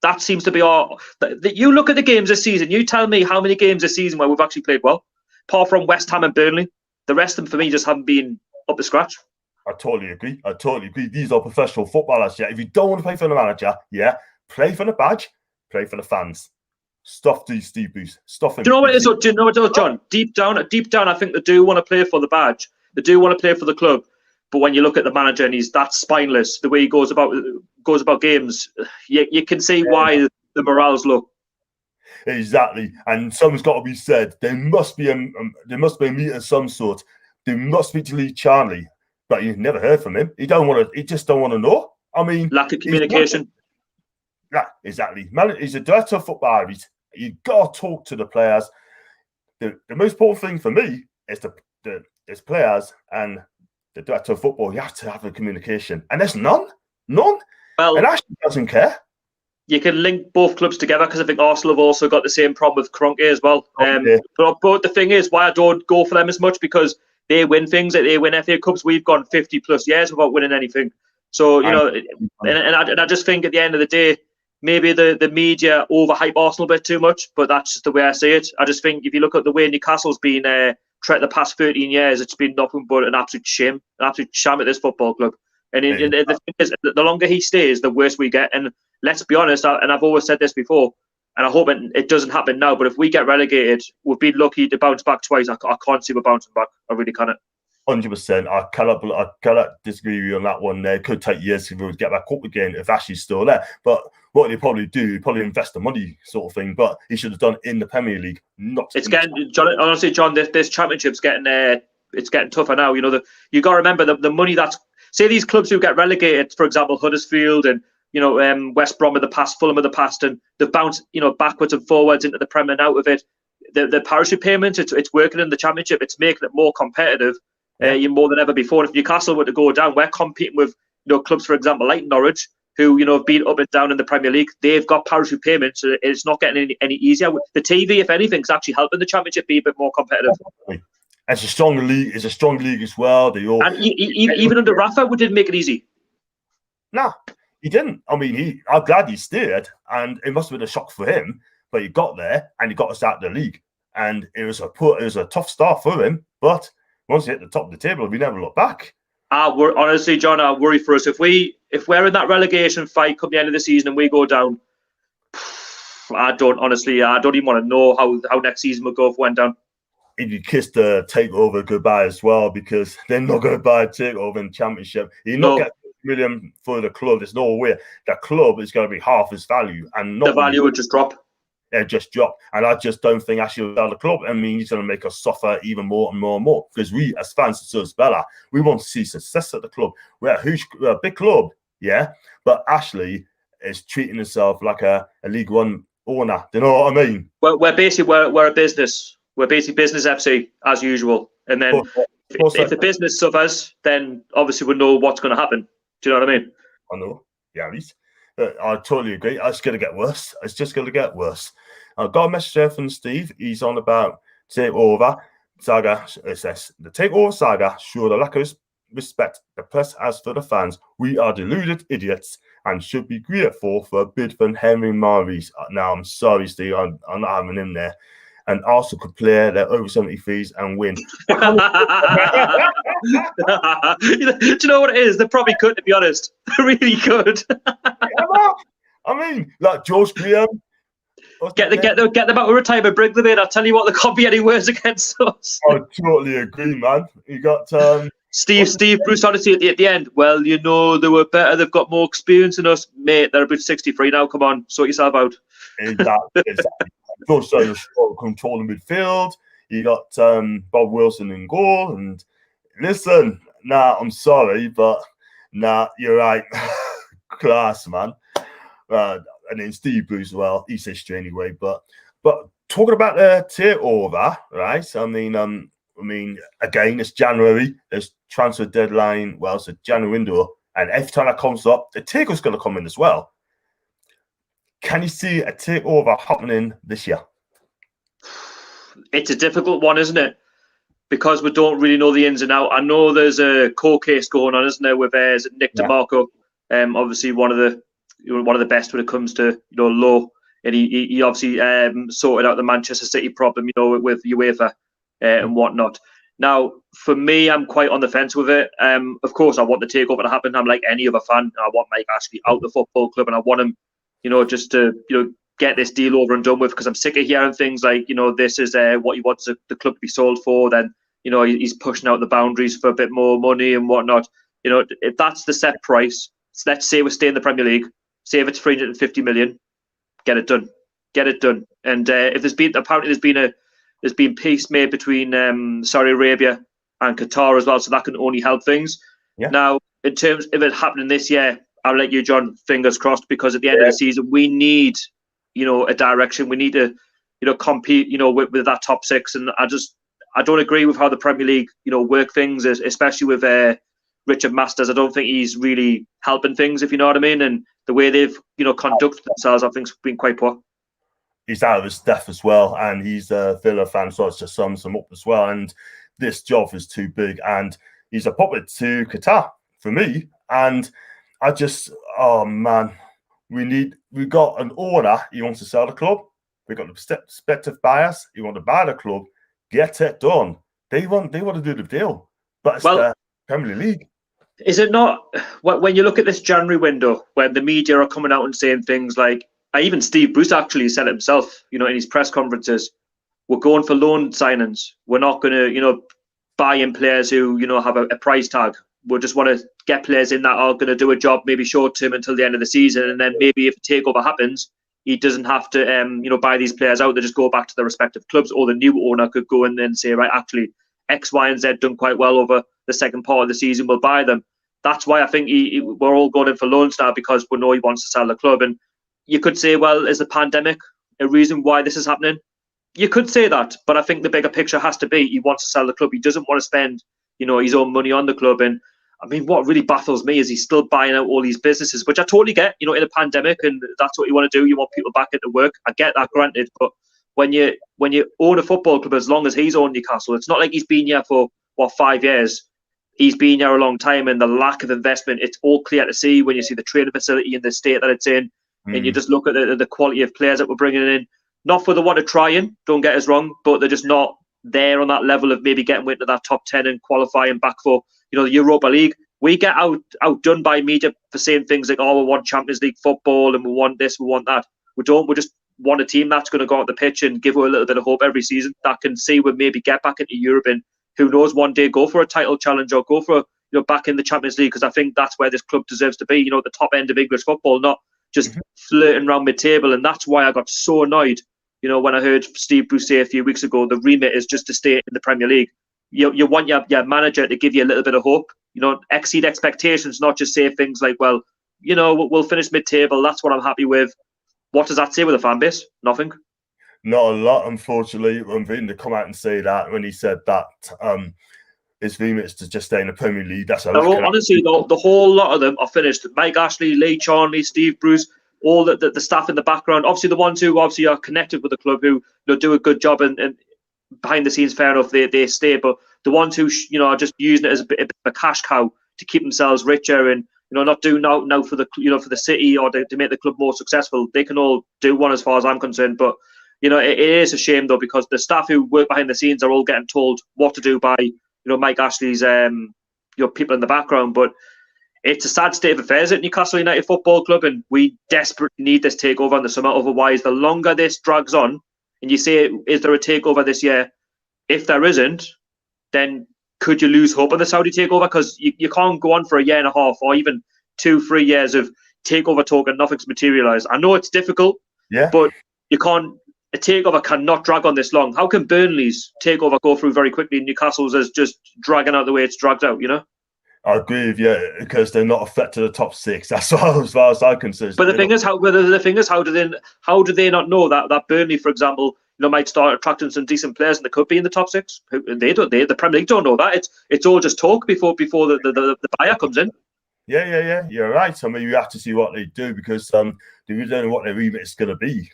That seems to be you look at the games this season, you tell me how many games this season where we've actually played well, apart from West Ham and Burnley. The rest of them, for me, just haven't been up to scratch. I totally agree. These are professional footballers. Yeah, if you don't want to play for the manager, yeah, play for the badge, play for the fans. Stuff these Steve Booth. Stuff him. Do you know what it is? Do you know what it is, John? Deep down, I think they do want to play for the badge. They do want to play for the club. But when you look at the manager and he's that spineless, the way he goes about games, you can see why the morale's low. Exactly, and something's got to be said. There must be a meet of some sort. They must speak to Lee Charnley, but you've never heard from him. He just don't want to know. I mean, lack of communication. Yeah, exactly. Man, he's a director of football. You got to talk to the players. The most important thing for me is the players and the director of football. You have to have a communication, and there's none. Well, and Ashley doesn't care. You can link both clubs together because I think Arsenal have also got the same problem with Kroenke as well. But the thing is, why I don't go for them as much because they win things. They win FA Cups. We've gone 50+ years without winning anything. So I just think at the end of the day, maybe the media overhype Arsenal a bit too much, but that's just the way I see it. I just think if you look at the way Newcastle's been treated the past 13 years, it's been nothing but an absolute shame, an absolute sham at this football club. And the thing is, the longer he stays, the worse we get. And let's be honest, and I've always said this before, and I hope it doesn't happen now, but if we get relegated, we've been lucky to bounce back twice. I can't see we're bouncing back. I really can't. 100%. I cannot disagree with you on that one there. It could take years if we would get back up again if Ashley's still there. But what they probably do, probably invest the money sort of thing. But he should have done in the Premier League. Honestly, John, this championship's getting it's getting tougher now. You got to remember the money that's say these clubs who get relegated, for example, Huddersfield and West Brom of the past, Fulham of the past, and they've bounced backwards and forwards into the Premier and out of it. The parachute payments, it's working in the championship. It's making it more competitive. More than ever before. If Newcastle were to go down, we're competing with clubs, for example, like Norwich, who have been up and down in the Premier League. They've got parachute payments. So it's not getting any easier. The TV, if anything, is actually helping the championship be a bit more competitive. It's a strong league. It's a strong league as well. Even under Rafa, we didn't make it easy. No, he didn't. I mean, I'm glad he steered, and it must have been a shock for him. But he got there, and he got us out of the league, and it was a tough start for him, but. Once you hit the top of the table, we never look back. Honestly, John, I worry for us. If we're in that relegation fight come the end of the season and we go down, I don't even want to know how next season will go if we went down. If you kiss the takeover goodbye as well, because they're not going to buy a takeover in the championship. You not get $1 million for the club. There's no way the club is going to be half its value, and the value would just drop. Just drop. And I just don't think Ashley will the club. I mean, he's going to make us suffer even more and more and more because we, as fans of Bella, we want to see success at the club. We're a big club, yeah, but Ashley is treating himself like a League One owner. Do you know what I mean? Well, we're a business. We're basically business FC as usual. And then if the business suffers, then obviously we know what's going to happen. Do you know what I mean? I know. Yeah, at least. I totally agree. It's going to get worse. It's just going to get worse. I got a message there from Steve. He's on about takeover saga. It says the takeover saga showed a lack of respect the press has for the fans. We are deluded idiots and should be grateful for a bid from Henry Maurice. Now I'm sorry, Steve. I'm not having him there. and Arsenal could play their over 70 fees and win. Do you know what it is? They probably could, to be honest. They really could. I mean, like George Graham. Get them out of retirement, bring them in. I'll tell you what, there can't be any words against us. I totally agree, man. You got Steve Bruce honestly at the end. Well, you know, they were better. They've got more experience than us, mate. They're about 63 now. Come on, sort yourself out. Exactly. Also, you're controlling midfield. You got Bob Wilson in goal. And listen, I'm sorry, but you're right. Class, man. And then Steve Bruce as well. He's history anyway. But talking about the takeover, right? I mean, again, it's January. There's transfer deadline. Well, it's a January window, and every time that comes up, the takeover's going to come in as well. Can you see a takeover happening this year? It's a difficult one, isn't it? Because we don't really know the ins and outs. I know there's a court case going on, isn't there, with Nick DeMarco, obviously one of the best when it comes to law, and he obviously sorted out the Manchester City problem, with UEFA and whatnot. Now, for me, I'm quite on the fence with it. Of course, I want the takeover to happen. I'm like any other fan. I want Mike Ashley out the football club, and I want him, just to get this deal over and done with, because I'm sick of hearing things like, this is what he wants the club to be sold for. Then, he's pushing out the boundaries for a bit more money and whatnot. If that's the set price, let's say we stay in the Premier League, say if it's 350 million, get it done. And if there's been peace made between Saudi Arabia and Qatar as well, so that can only help things. Yeah. Now, in terms of it happening this year, I'll let you, John, fingers crossed, because at the end of the season, we need, a direction. We need to, compete, with that top six. And I don't agree with how the Premier League, work things, especially with Richard Masters. I don't think he's really helping things, if you know what I mean. And the way they've, conducted themselves, I think, has been quite poor. He's out of his depth as well, and he's a Villa fan, so it just sums him up as well. And this job is too big, and he's a puppet to Qatar for me. And I just, oh man, we got an owner. He wants to sell the club. We got the prospective buyers. He want to buy the club. Get it done. They want to do the deal, but it's the Premier League. Is it not? When you look at this January window, when the media are coming out and saying things like, even Steve Bruce actually said it himself, in his press conferences, we're going for loan signings. We're not going to, buy in players who, have a price tag. We just want to get players in that are going to do a job, maybe short term until the end of the season, and then maybe if a takeover happens, he doesn't have to, buy these players out. They just go back to their respective clubs, or the new owner could go in and say, right, actually, X, Y, and Z done quite well over the second part of the season. We'll buy them. That's why I think we're all going in for loans now, because we know he wants to sell the club. And you could say, well, is the pandemic a reason why this is happening? You could say that, but I think the bigger picture has to be he wants to sell the club. He doesn't want to spend, his own money on the club. And I mean, what really baffles me is he's still buying out all these businesses, which I totally get, in a pandemic, and that's what you want to do. You want people back into work. I get that, granted, but when you own a football club, as long as he's owned Newcastle, it's not like he's been here for 5 years. He's been here a long time, and the lack of investment, it's all clear to see when you see the training facility in the state that it's in, and you just look at the quality of players that we're bringing in. Not for the want of trying, don't get us wrong, but they're just not there on that level of maybe getting into that top 10 and qualifying back for, the Europa League. We get outdone by media for saying things like, oh, we want Champions League football and we want this, we want that. We don't. We just want a team that's going to go out the pitch and give her a little bit of hope every season, that can see we maybe get back into Europe and who knows, one day go for a title challenge or go for back in the Champions League, because I think that's where this club deserves to be, at the top end of English football, not just flirting around mid-table. And that's why I got so annoyed, when I heard Steve Bruce say a few weeks ago, the remit is just to stay in the Premier League. You want your manager to give you a little bit of hope, exceed expectations, not just say things like, well, we'll finish mid-table, that's what I'm happy with. What does that say with the fan base? Nothing. Not a lot, unfortunately. I'm waiting to come out and say that when he said that his remit is to just stay in the Premier League. That's honestly, the whole lot of them are finished. Mike Ashley, Lee Charnley, Steve Bruce, all the staff in the background. Obviously, the ones who obviously are connected with the club, who do a good job, and behind the scenes, fair enough, they stay. But the ones who are just using it as a bit of a cash cow to keep themselves richer, and not do now for the for the city or to make the club more successful, they can all do one as far as I'm concerned. But You know, it is a shame though, because the staff who work behind the scenes are all getting told what to do by, you know, Mike Ashley's people in the background. But it's a sad state of affairs at Newcastle United Football Club, and we desperately need this takeover in the summer. Otherwise, the longer this drags on, and you say, is there a takeover this year? If there isn't, then could you lose hope on the Saudi takeover? Because you can't go on for a year and a half or even 2-3 years of takeover talk and nothing's materialised. I know it's difficult, but you can't. A takeover cannot drag on this long. How can Burnley's takeover go through very quickly? Newcastle's is just dragging out the way it's dragged out, you know? I agree with you, because they're not a threat to the top 6. That's as far as I'm concerned. But the thing is, how do they not know that Burnley, for example, you know, might start attracting some decent players and they could be in the top 6? The Premier League don't know that. It's all just talk before the buyer comes in. Yeah. You're right. I mean, you have to see what they do, because they don't know what their remit is going to be.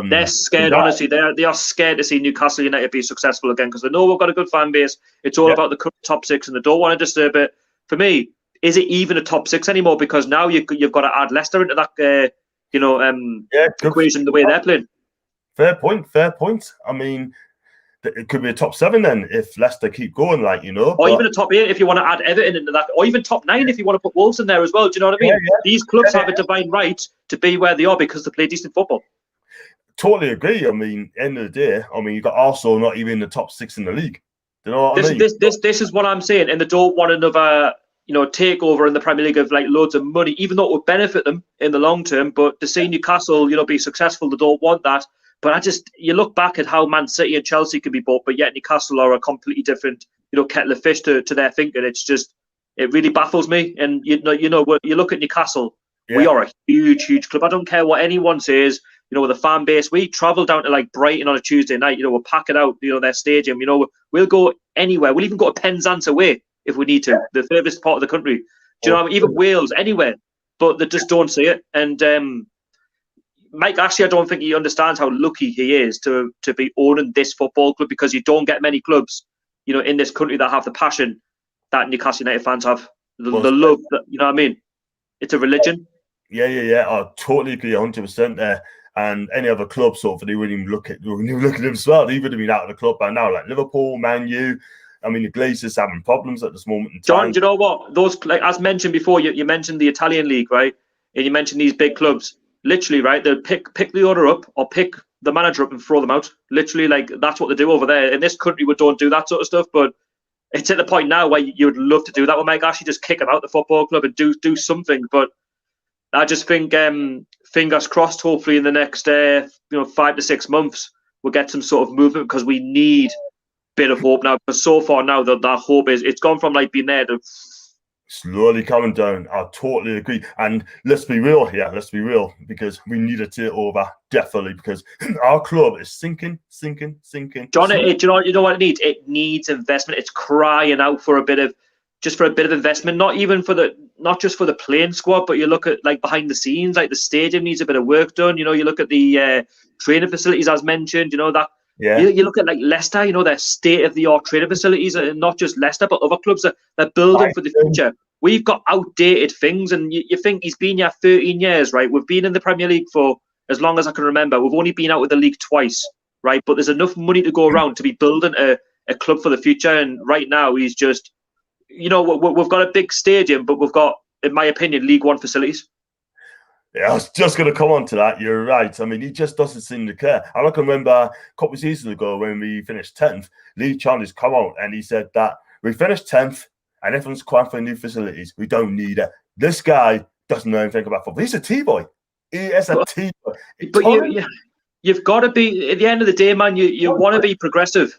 They're scared, honestly. They are scared to see Newcastle United be successful again, because they know we've got a good fan base. It's all about the top 6, and they don't want to disturb it. For me, is it even a top 6 anymore? Because now you've got to add Leicester into that equation the way they're playing. Fair point. I mean, it could be a top 7 then if Leicester keep going, like, you know. Or even a top 8 if you want to add Everton into that, or even top 9 if you want to put Wolves in there as well. Do you know what I mean? Yeah. These clubs have a divine right to be where they are because they play decent football. Totally agree. I mean, end of the day, you've got Arsenal not even in the top 6 in the league. You know what I mean? This is what I'm saying, and they don't want another, you know, takeover in the Premier League of like loads of money, even though it would benefit them in the long term. But to see Newcastle, you know, be successful, they don't want that. But you look back at how Man City and Chelsea can be bought, but yet Newcastle are a completely different, you know, kettle of fish to their thinking. It's just, it really baffles me. And you look at Newcastle, we are a huge club. I don't care what anyone says. You know, with the fan base, we travel down to like Brighton on a Tuesday night. You know, we'll pack it out. You know, their stadium. You know, we'll go anywhere. We'll even go to Penzance away if we need to, the furthest part of the country. Do you know what I mean? Even Wales, anywhere. But they just don't see it. And Mike Ashley, I don't think he understands how lucky he is to be owning this football club, because you don't get many clubs, you know, in this country that have the passion that Newcastle United fans have. The love that, you know what I mean? It's a religion. Yeah. I totally agree 100% there. And any other club, sort of, they wouldn't even look at them as well. They would have been out of the club by now, like Liverpool, Man U. I mean, the Glazers having problems at this moment in time. John, do you know what? Those, like as mentioned before, you mentioned the Italian league, right? And you mentioned these big clubs. Literally, right? They'll pick the owner up or pick the manager up and throw them out. Literally, like that's what they do over there. In this country, we don't do that sort of stuff, but it's at the point now where you would love to do that with Mike Ashley, just kick him out the football club and do something. But I just think, fingers crossed, hopefully in the next 5 to 6 months, we'll get some sort of movement, because we need a bit of hope now. Because so far now, that hope it's gone from like being there to slowly coming down. I totally agree. And let's be real here. Because we need a takeover, definitely, because our club is sinking. John, you know what it needs? It needs investment. It's crying out for a bit of investment, not just for the playing squad, but you look at like behind the scenes, like the stadium needs a bit of work done. You know, you look at the training facilities as mentioned, you know, that you look at like Leicester, you know, their state-of-the-art training facilities, and not just Leicester, but other clubs they're building for the future. We've got outdated things, and you think he's been here 13 years, right? We've been in the Premier League for as long as I can remember. We've only been out of the league twice, right? But there's enough money to go around to be building a club for the future, and right now he's just, you know, we've got a big stadium, but we've got, in my opinion, League One facilities. Yeah, I was just going to come on to that. You're right. I mean, he just doesn't seem to care. I can remember a couple of seasons ago when we finished 10th, Lee Chandler's come out and he said that we finished 10th and everyone's crying for new facilities. We don't need it. This guy doesn't know anything about football. He's a T-boy. He is a T-boy. But you've got to be, at the end of the day, man, you want to be progressive.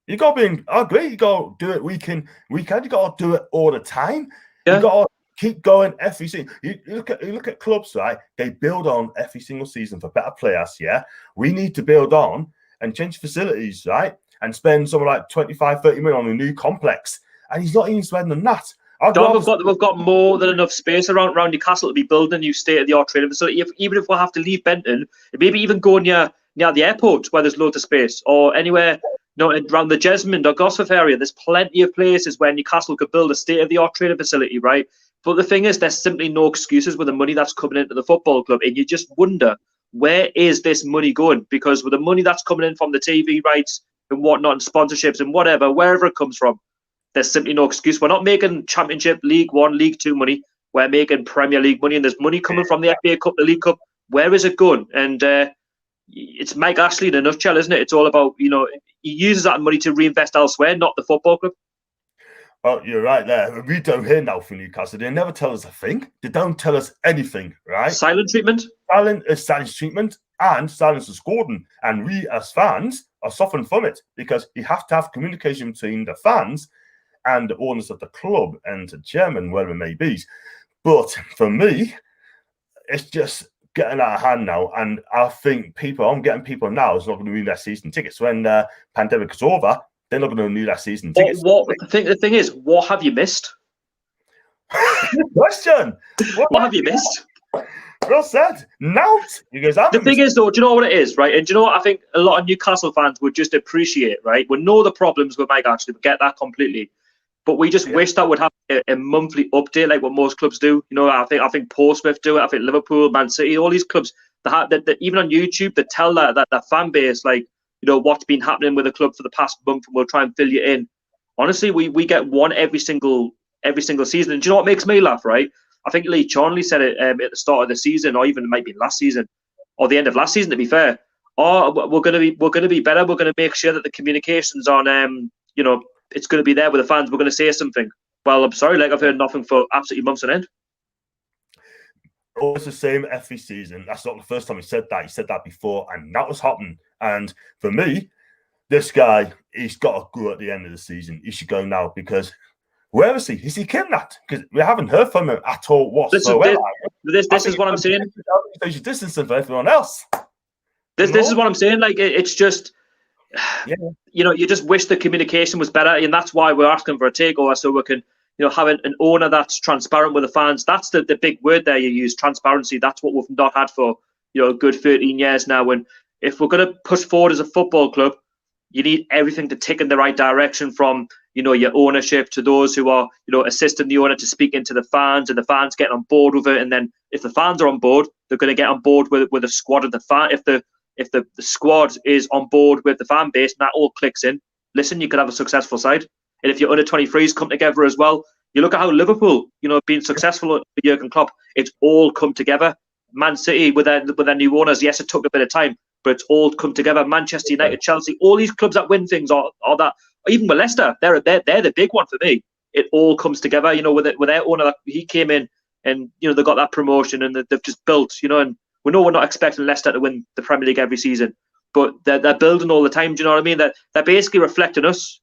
You got to be, I agree, you got to do it week in, week out. You got to do it all the time. Yeah. You got to keep going every single. You look at clubs, right? They build on every single season for better players. Yeah, we need to build on and change facilities, right? And spend something like 25, 30 million on a new complex. And he's not even spending that. John, we've got more than enough space around Newcastle to be building a new state-of-the-art training facility. Even if we have to leave Benton, maybe even go near the airport where there's loads of space, or anywhere, you know, around the Jesmond or Gosforth area. There's plenty of places where Newcastle could build a state-of-the-art training facility, right? But the thing is, there's simply no excuses with the money that's coming into the football club, and you just wonder where is this money going? Because with the money that's coming in from the TV rights and whatnot, and sponsorships and whatever, wherever it comes from, there's simply no excuse. We're not making Championship, League One, League Two money. We're making Premier League money, and there's money coming from the FA Cup, the League Cup. Where is it going? And it's Mike Ashley in a nutshell, isn't it? It's all about, he uses that money to reinvest elsewhere, not the football club. Oh, you're right there. We don't hear now from Newcastle. They never tell us a thing. They don't tell us anything, right? Silent treatment? Silent treatment and silence is golden. And we as fans are suffering from it because you have to have communication between the fans and the owners of the club and the chairman, whatever it may be. But for me, it's just getting out of hand now. And I think I'm getting people now who's not going to renew their season tickets. When the pandemic is over, they're not going to renew their season tickets. The thing is, what have you missed? Good question. What have you missed? Well said. Now, the thing is, though, do you know what it is, right? And do you know what I think a lot of Newcastle fans would just appreciate, right? We know the problems with Mike Ashley, we get that completely. But we just wish that would have a monthly update like what most clubs do. I think Portsmouth do it. I think Liverpool, Man City, all these clubs, that even on YouTube, they tell that fan base, like, what's been happening with the club for the past month, and we'll try and fill you in. Honestly, we get one every single season. And do you know what makes me laugh, right? I think Lee Charnley said it at the start of the season, or even it might be last season, or the end of last season, to be fair. We're going to be better. We're going to make sure that the communications on, it's going to be there with the fans. We're going to say something. Well, I'm sorry, like I've heard nothing for absolutely months on end. It's the same every season. That's not the first time he said that. He said that before, and that was happening. And for me, this guy, he's got to go at the end of the season. He should go now because where is he? Is he kidnapped? Because we haven't heard from him at all whatsoever. This is what I'm saying. Social distancing for everyone else. This is what I'm saying. Like, it's just, you just wish the communication was better, and that's why we're asking for a takeover, so we can, have an owner that's transparent with the fans. That's the big word there you use, transparency. That's what we've not had for a good 13 years now. And if we're going to push forward as a football club, you need everything to tick in the right direction, from your ownership to those who are assisting the owner to speak into the fans, and the fans getting on board with it. And then if the fans are on board, they're going to get on board with a squad of the fan. If the squad is on board with the fan base and that all clicks in, listen, you could have a successful side. And if your under 23s come together as well, you look at how Liverpool, being successful with Jurgen Klopp, it's all come together. Man City with their new owners, yes, it took a bit of time, but it's all come together. Manchester United, Chelsea, all these clubs that win things are that. Even with Leicester, they're the big one for me. It all comes together. With their owner, he came in and they got that promotion, and they've just built. And we know we're not expecting Leicester to win the Premier League every season, but they're building all the time. Do you know what I mean? They're basically reflecting us,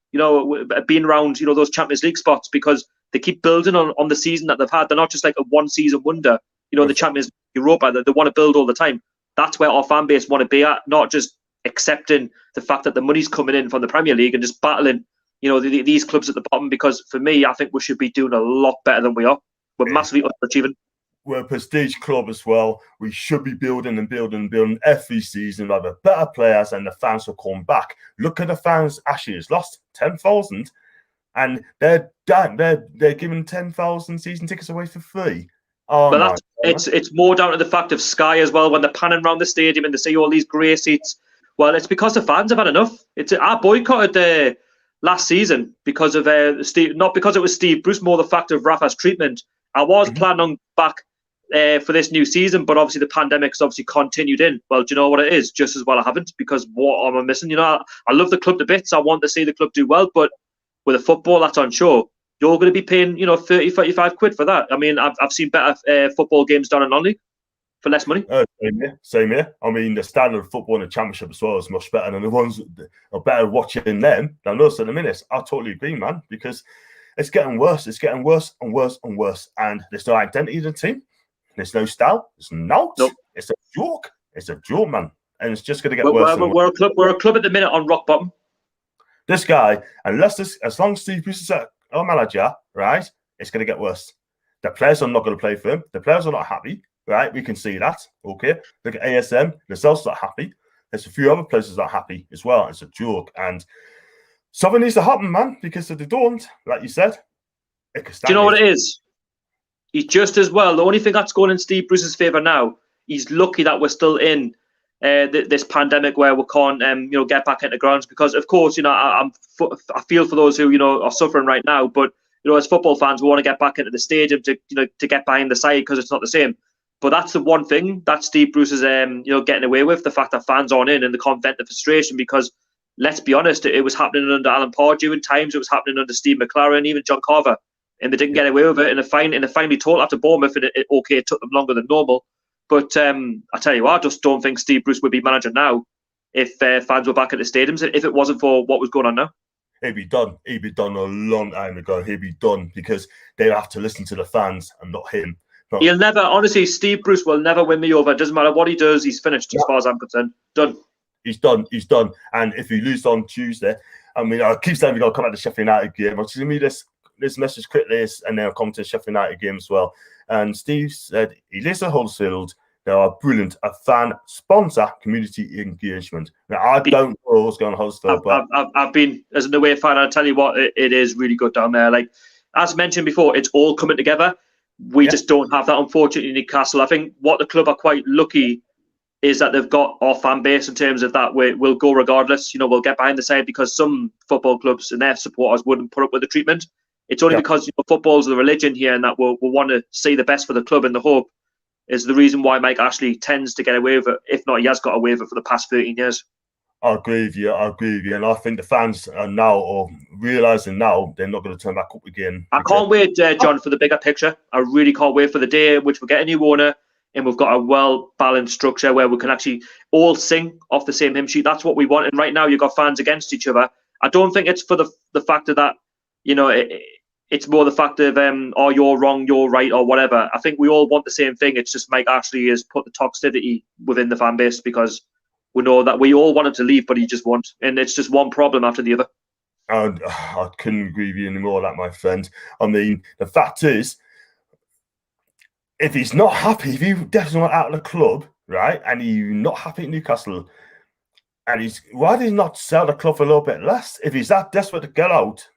being around, those Champions League spots, because they keep building on the season that they've had. They're not just like a one-season wonder. The Champions League, Europa, they want to build all the time. That's where our fan base want to be at, not just accepting the fact that the money's coming in from the Premier League and just battling, these clubs at the bottom. Because for me, I think we should be doing a lot better than we are. We're massively underachieving. We're a prestige club as well. We should be building and building and building every season. We have better players, and the fans will come back. Look at the fans. Ashley has lost 10,000, and they're giving 10,000 season tickets away for free. But it's more down to the fact of Sky as well. When they're panning around the stadium and they see all these grey seats, well, it's because the fans have had enough. I boycotted last season because of Steve, not because it was Steve Bruce, more the fact of Rafa's treatment. I was planning on back for this new season, but obviously the pandemic's obviously continued in. Well, do you know what it is? Just as well I haven't, because what am I missing? I love the club to bits. I want to see the club do well, but with a football that's on show, you're going to be paying 30, 35 quid for that. I mean, I've seen better football games down in non-league for less money. Same here. I mean, the standard of football in the Championship as well is much better, than the ones that are better watching them than us at the minute. I totally agree, man, because it's getting worse. It's getting worse and worse and worse. And there's no identity in the team. There's no style. There's no. Nope. It's a joke. It's a joke, man. And it's just going to get worse. We're a club at the minute on rock bottom. This guy, as long as Steve Bruce is our manager, right, it's going to get worse. The players are not going to play for him. The players are not happy, right? We can see that. Okay. Look at ASM. Themselves not happy. There's a few other places not happy as well. It's a joke. And something needs to happen, man, because if they don't, like you said, it could stand. Do you know what it is? He's just as well. The only thing that's going in Steve Bruce's favour now, he's lucky that we're still in this pandemic where we can't get back into grounds, because of course I feel for those who are suffering right now, but as football fans we want to get back into the stadium to get behind the side, because it's not the same. But that's the one thing that Steve Bruce is getting away with, the fact that fans aren't in and they can't vent the frustration, because let's be honest, it was happening under Alan Pardew in times, it was happening under Steve McLaren, even John Carver, and they didn't get away with it, and they finally told after Bournemouth, and it took them longer than normal. But I tell you what, I just don't think Steve Bruce would be manager now if fans were back at the stadiums, if it wasn't for what was going on now. He'd be done. He'd be done a long time ago. He'd be done, because they'll have to listen to the fans and not him. He'll never, honestly, Steve Bruce will never win me over. It doesn't matter what he does, he's finished as far as I'm concerned. Done. He's done. He's done. And if he loses on Tuesday, I mean, I keep saying we've got to come at the Sheffield United game. I'll just give me this message quickly, and then I'll come to the Sheffield United game as well. And Steve said he lives at Huddersfield. They are brilliant, a fan sponsor community engagement. Now, I don't know what's going on Huddersfield, but I've been as an away fan. I tell you what, it is really good down there. Like as mentioned before, it's all coming together. We just don't have that, unfortunately, in Newcastle. I think what the club are quite lucky is that they've got our fan base in terms of that we'll go regardless. We'll get behind the side, because some football clubs and their supporters wouldn't put up with the treatment. It's only because football's the religion here, and that we'll want to see the best for the club, and the hope is the reason why Mike Ashley tends to get away with it. If not, he has got away with it for the past 13 years. I agree with you. And I think the fans are now realising now they're not going to turn back up again. I can't wait, John, for the bigger picture. I really can't wait for the day in which we get a new owner and we've got a well-balanced structure where we can actually all sing off the same hymn sheet. That's what we want. And right now you've got fans against each other. I don't think it's for the fact of that, it's more the fact of, oh, you're wrong, you're right, or whatever. I think we all want the same thing. It's just Mike Ashley has put the toxicity within the fan base, because we know that we all want him to leave, but he just won't. And it's just one problem after the other. I couldn't agree with you anymore on that, my friend. I mean, the fact is, if he's not happy, if he definitely want out of the club, right, and he's not happy at Newcastle, and why did he not sell the club for a little bit less? If he's that desperate to get out,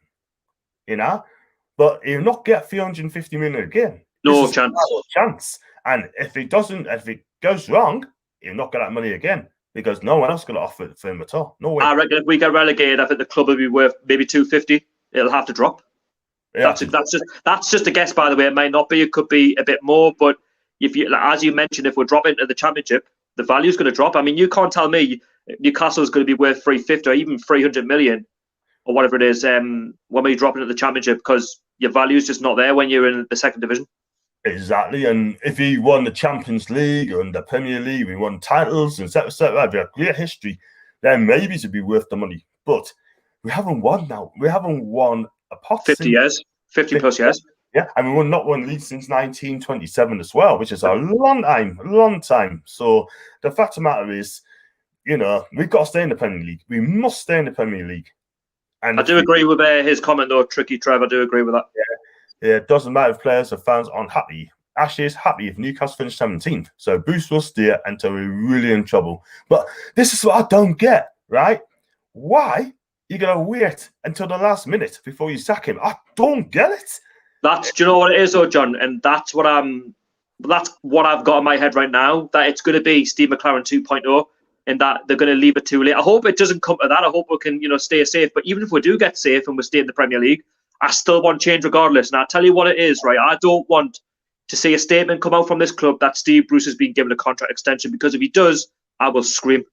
but he'll not get 350 million again. No chance. And if it goes wrong, he'll not get that money again, because no one else is going to offer it for him at all. No way. I reckon if we get relegated, I think the club will be worth maybe 250. It'll have to drop. Yeah. That's just a guess, by the way. It might not be. It could be a bit more. But as you mentioned, if we're dropping into the Championship, the value is going to drop. I mean, you can't tell me Newcastle is going to be worth 350 or even 300 million or whatever it is when we drop into the Championship, because your value is just not there when you're in the second division. Exactly. And if he won the Champions League and the Premier League, we won titles and etc., we have great history, then maybe it'd be worth the money. But we haven't won now. We haven't won a pot 50 years. 50 plus years. Yeah, and we've not won league since 1927 as well, which is a long time. So the fact of the matter is, we've got to stay in the Premier League. We must stay in the Premier League. And I do agree with his comment, though, Tricky Trev. I do agree with that. Yeah, it doesn't matter if players or fans aren't happy. Ashley is happy if Newcastle finish 17th. So Bruce will steer until we're really in trouble. But this is what I don't get, right? Why you going to wait until the last minute before you sack him? I don't get it. Do you know what it is, though, John? And that's what I've got in my head right now, that it's going to be Steve McLaren 2.0, and that they're going to leave it too late. I hope it doesn't come to that. I hope we can, stay safe. But even if we do get safe and we stay in the Premier League, I still want change regardless. And I'll tell you what it is, right? I don't want to see a statement come out from this club that Steve Bruce has been given a contract extension, because if he does, I will scream.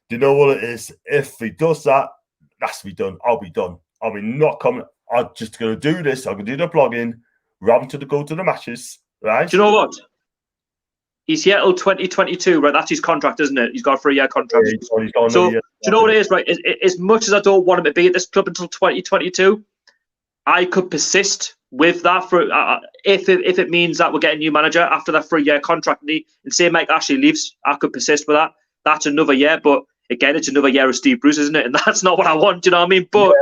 Do you know what it is? If he does that, that's be done. I'll be done. I'll be not coming. I'm just going to do this. I'm going to do the blogging, rather than go to the matches, right? Do you know what? He's here till 2022, right? That's his contract, isn't it? He's got a 3-year contract. Yeah, so, do you know what it is, right? As much as I don't want him to be at this club until 2022, I could persist with that for if it means that we're getting a new manager after that 3-year contract, and say Mike Ashley leaves, I could persist with that. That's another year, but again, it's another year of Steve Bruce, isn't it? And that's not what I want. Do you know what I mean? But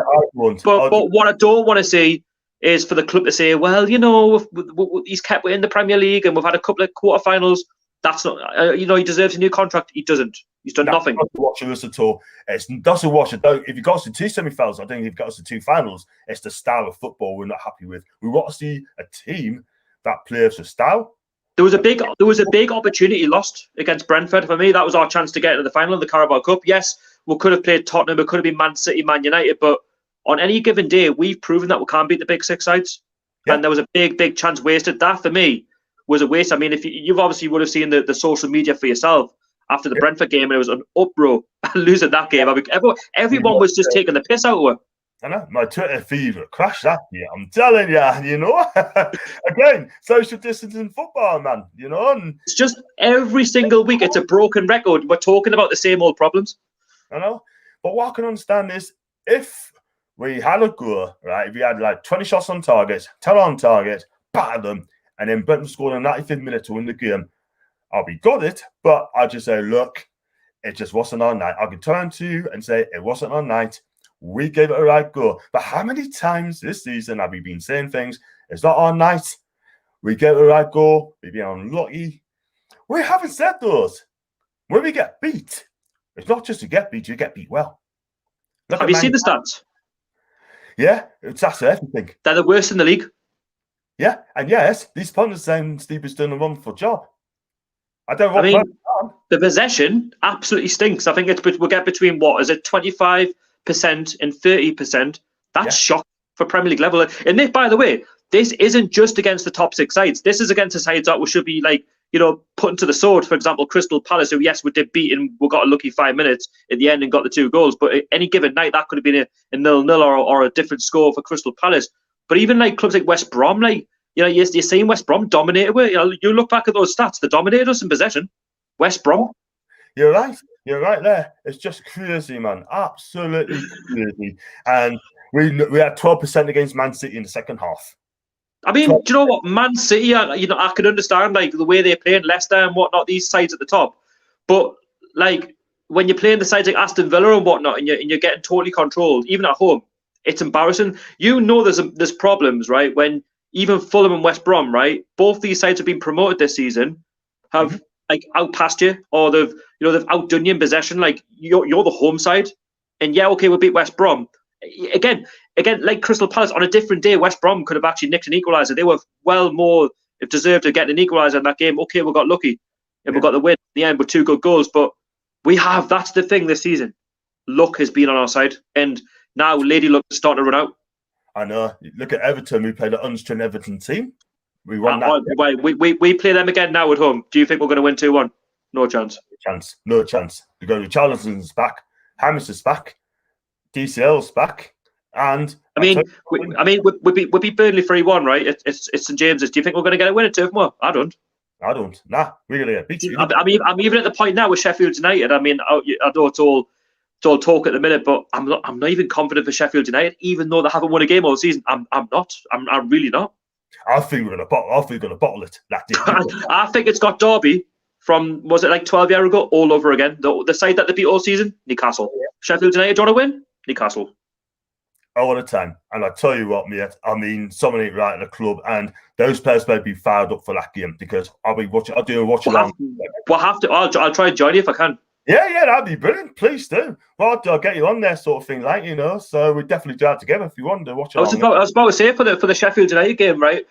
but what I don't want to see is for the club to say, well, he's kept in the Premier League and we've had a couple of quarterfinals. That's not, he deserves a new contract. He doesn't. He's done nothing. It doesn't watch us at all. It doesn't watch it. If you got us to 2 semi-finals, I think if you got us to 2 finals, it's the style of football we're not happy with. We want to see a team that plays with style, There was a big opportunity lost against Brentford. For me, that was our chance to get into the final of the Carabao Cup. Yes, we could have played Tottenham, it could have been Man City, Man United, but on any given day, we've proven that we can't beat the big six sides. Yeah. And there was a big chance wasted. That, for me, was a waste. I mean, if you've obviously would have seen the social media for yourself after the Brentford game, and it was an uproar losing that game. I mean, everyone was just taking the piss out of her. I know, my Twitter feed crashed that year. I'm telling you, Again, social distancing football, man, And it's just every single week, it's a broken record. We're talking about the same old problems. I know. But what I can understand is if we had a go, right, if we had like 20 shots on target, 10 on target, battered them, and then Brentford scored in the 95th minute to win the game, I'll be got it. But I just say, look, it just wasn't our night. I can turn to you and say it wasn't our night. We gave it a right go. But how many times this season have we been saying things? It's not our night. We gave it a right go. We've been unlucky. We haven't said those. When we get beat, it's not just to get beat, you get beat well. Have you seen the stats? Yeah, that's everything. They're the worst in the league. Yeah, and yes, these punters saying Steve has done a wonderful job. I mean, the possession absolutely stinks. I think we'll get between, 25% and 30%. That's shock for Premier League level. And this, by the way, this isn't just against the top six sides. This is against the sides that we should be putting to the sword. For example, Crystal Palace, who yes, we did beat and we got a lucky 5 minutes at the end and got the 2 goals. But any given night, that could have been a 0-0 or a different score for Crystal Palace. But even clubs like West Brom, you're seeing West Brom dominated. You look back at those stats, they dominated us in possession. West Brom. You're right. You're right there. It's just crazy, man. Absolutely crazy. And we had 12% against Man City in the second half. I mean, 12%. Do you know what? Man City, I can understand the way they play in Leicester and whatnot, these sides at the top. But when you're playing the sides like Aston Villa and whatnot, and you're getting totally controlled, even at home, it's embarrassing. There's problems, right? When even Fulham and West Brom, right? Both these sides have been promoted this season, have outpassed you, or they've outdone you in possession. You're the home side, and we beat West Brom. Again, like Crystal Palace, on a different day, West Brom could have actually nicked an equaliser. They were well more deserved to get an equaliser in that game. Okay, we got lucky, and we got the win in the end with 2 good goals. But that's the thing this season. Luck has been on our side, and now Lady Luck is starting to run out. I know. Look at Everton. We played an unstrung Everton team. We won that. We play them again now at home. Do you think we're going to win 2-1? No chance. No chance. We're going to Charlton's back. Hammers is back. DCL's back. And we beat Burnley 3-1, right? It's St James's. Do you think we're going to get a win at Turf Moor? I don't. Nah, we're going to get beat. I'm even at the point now with Sheffield United. I mean, I know it's all talk at the minute, but I'm not even confident for Sheffield United, even though they haven't won a game all season. I'm not. I'm really not. I think we're going to bottle it. I think it's got Derby from, was it 12 years ago, all over again. The side that they beat all season, Newcastle. Yeah. Sheffield United, do you want to win? Newcastle. All the time. And I tell you what, mate, I mean, someone ain't right at the club, and those players better be fired up for that game, because I'll be watching. I'll do a watch along. We'll have to. I'll try and join you if I can. Yeah, that'd be brilliant. Please do. Well, I'll get you on there, sort of thing, So we definitely do that together if you want to watch along. I was about to say for the Sheffield United game, right?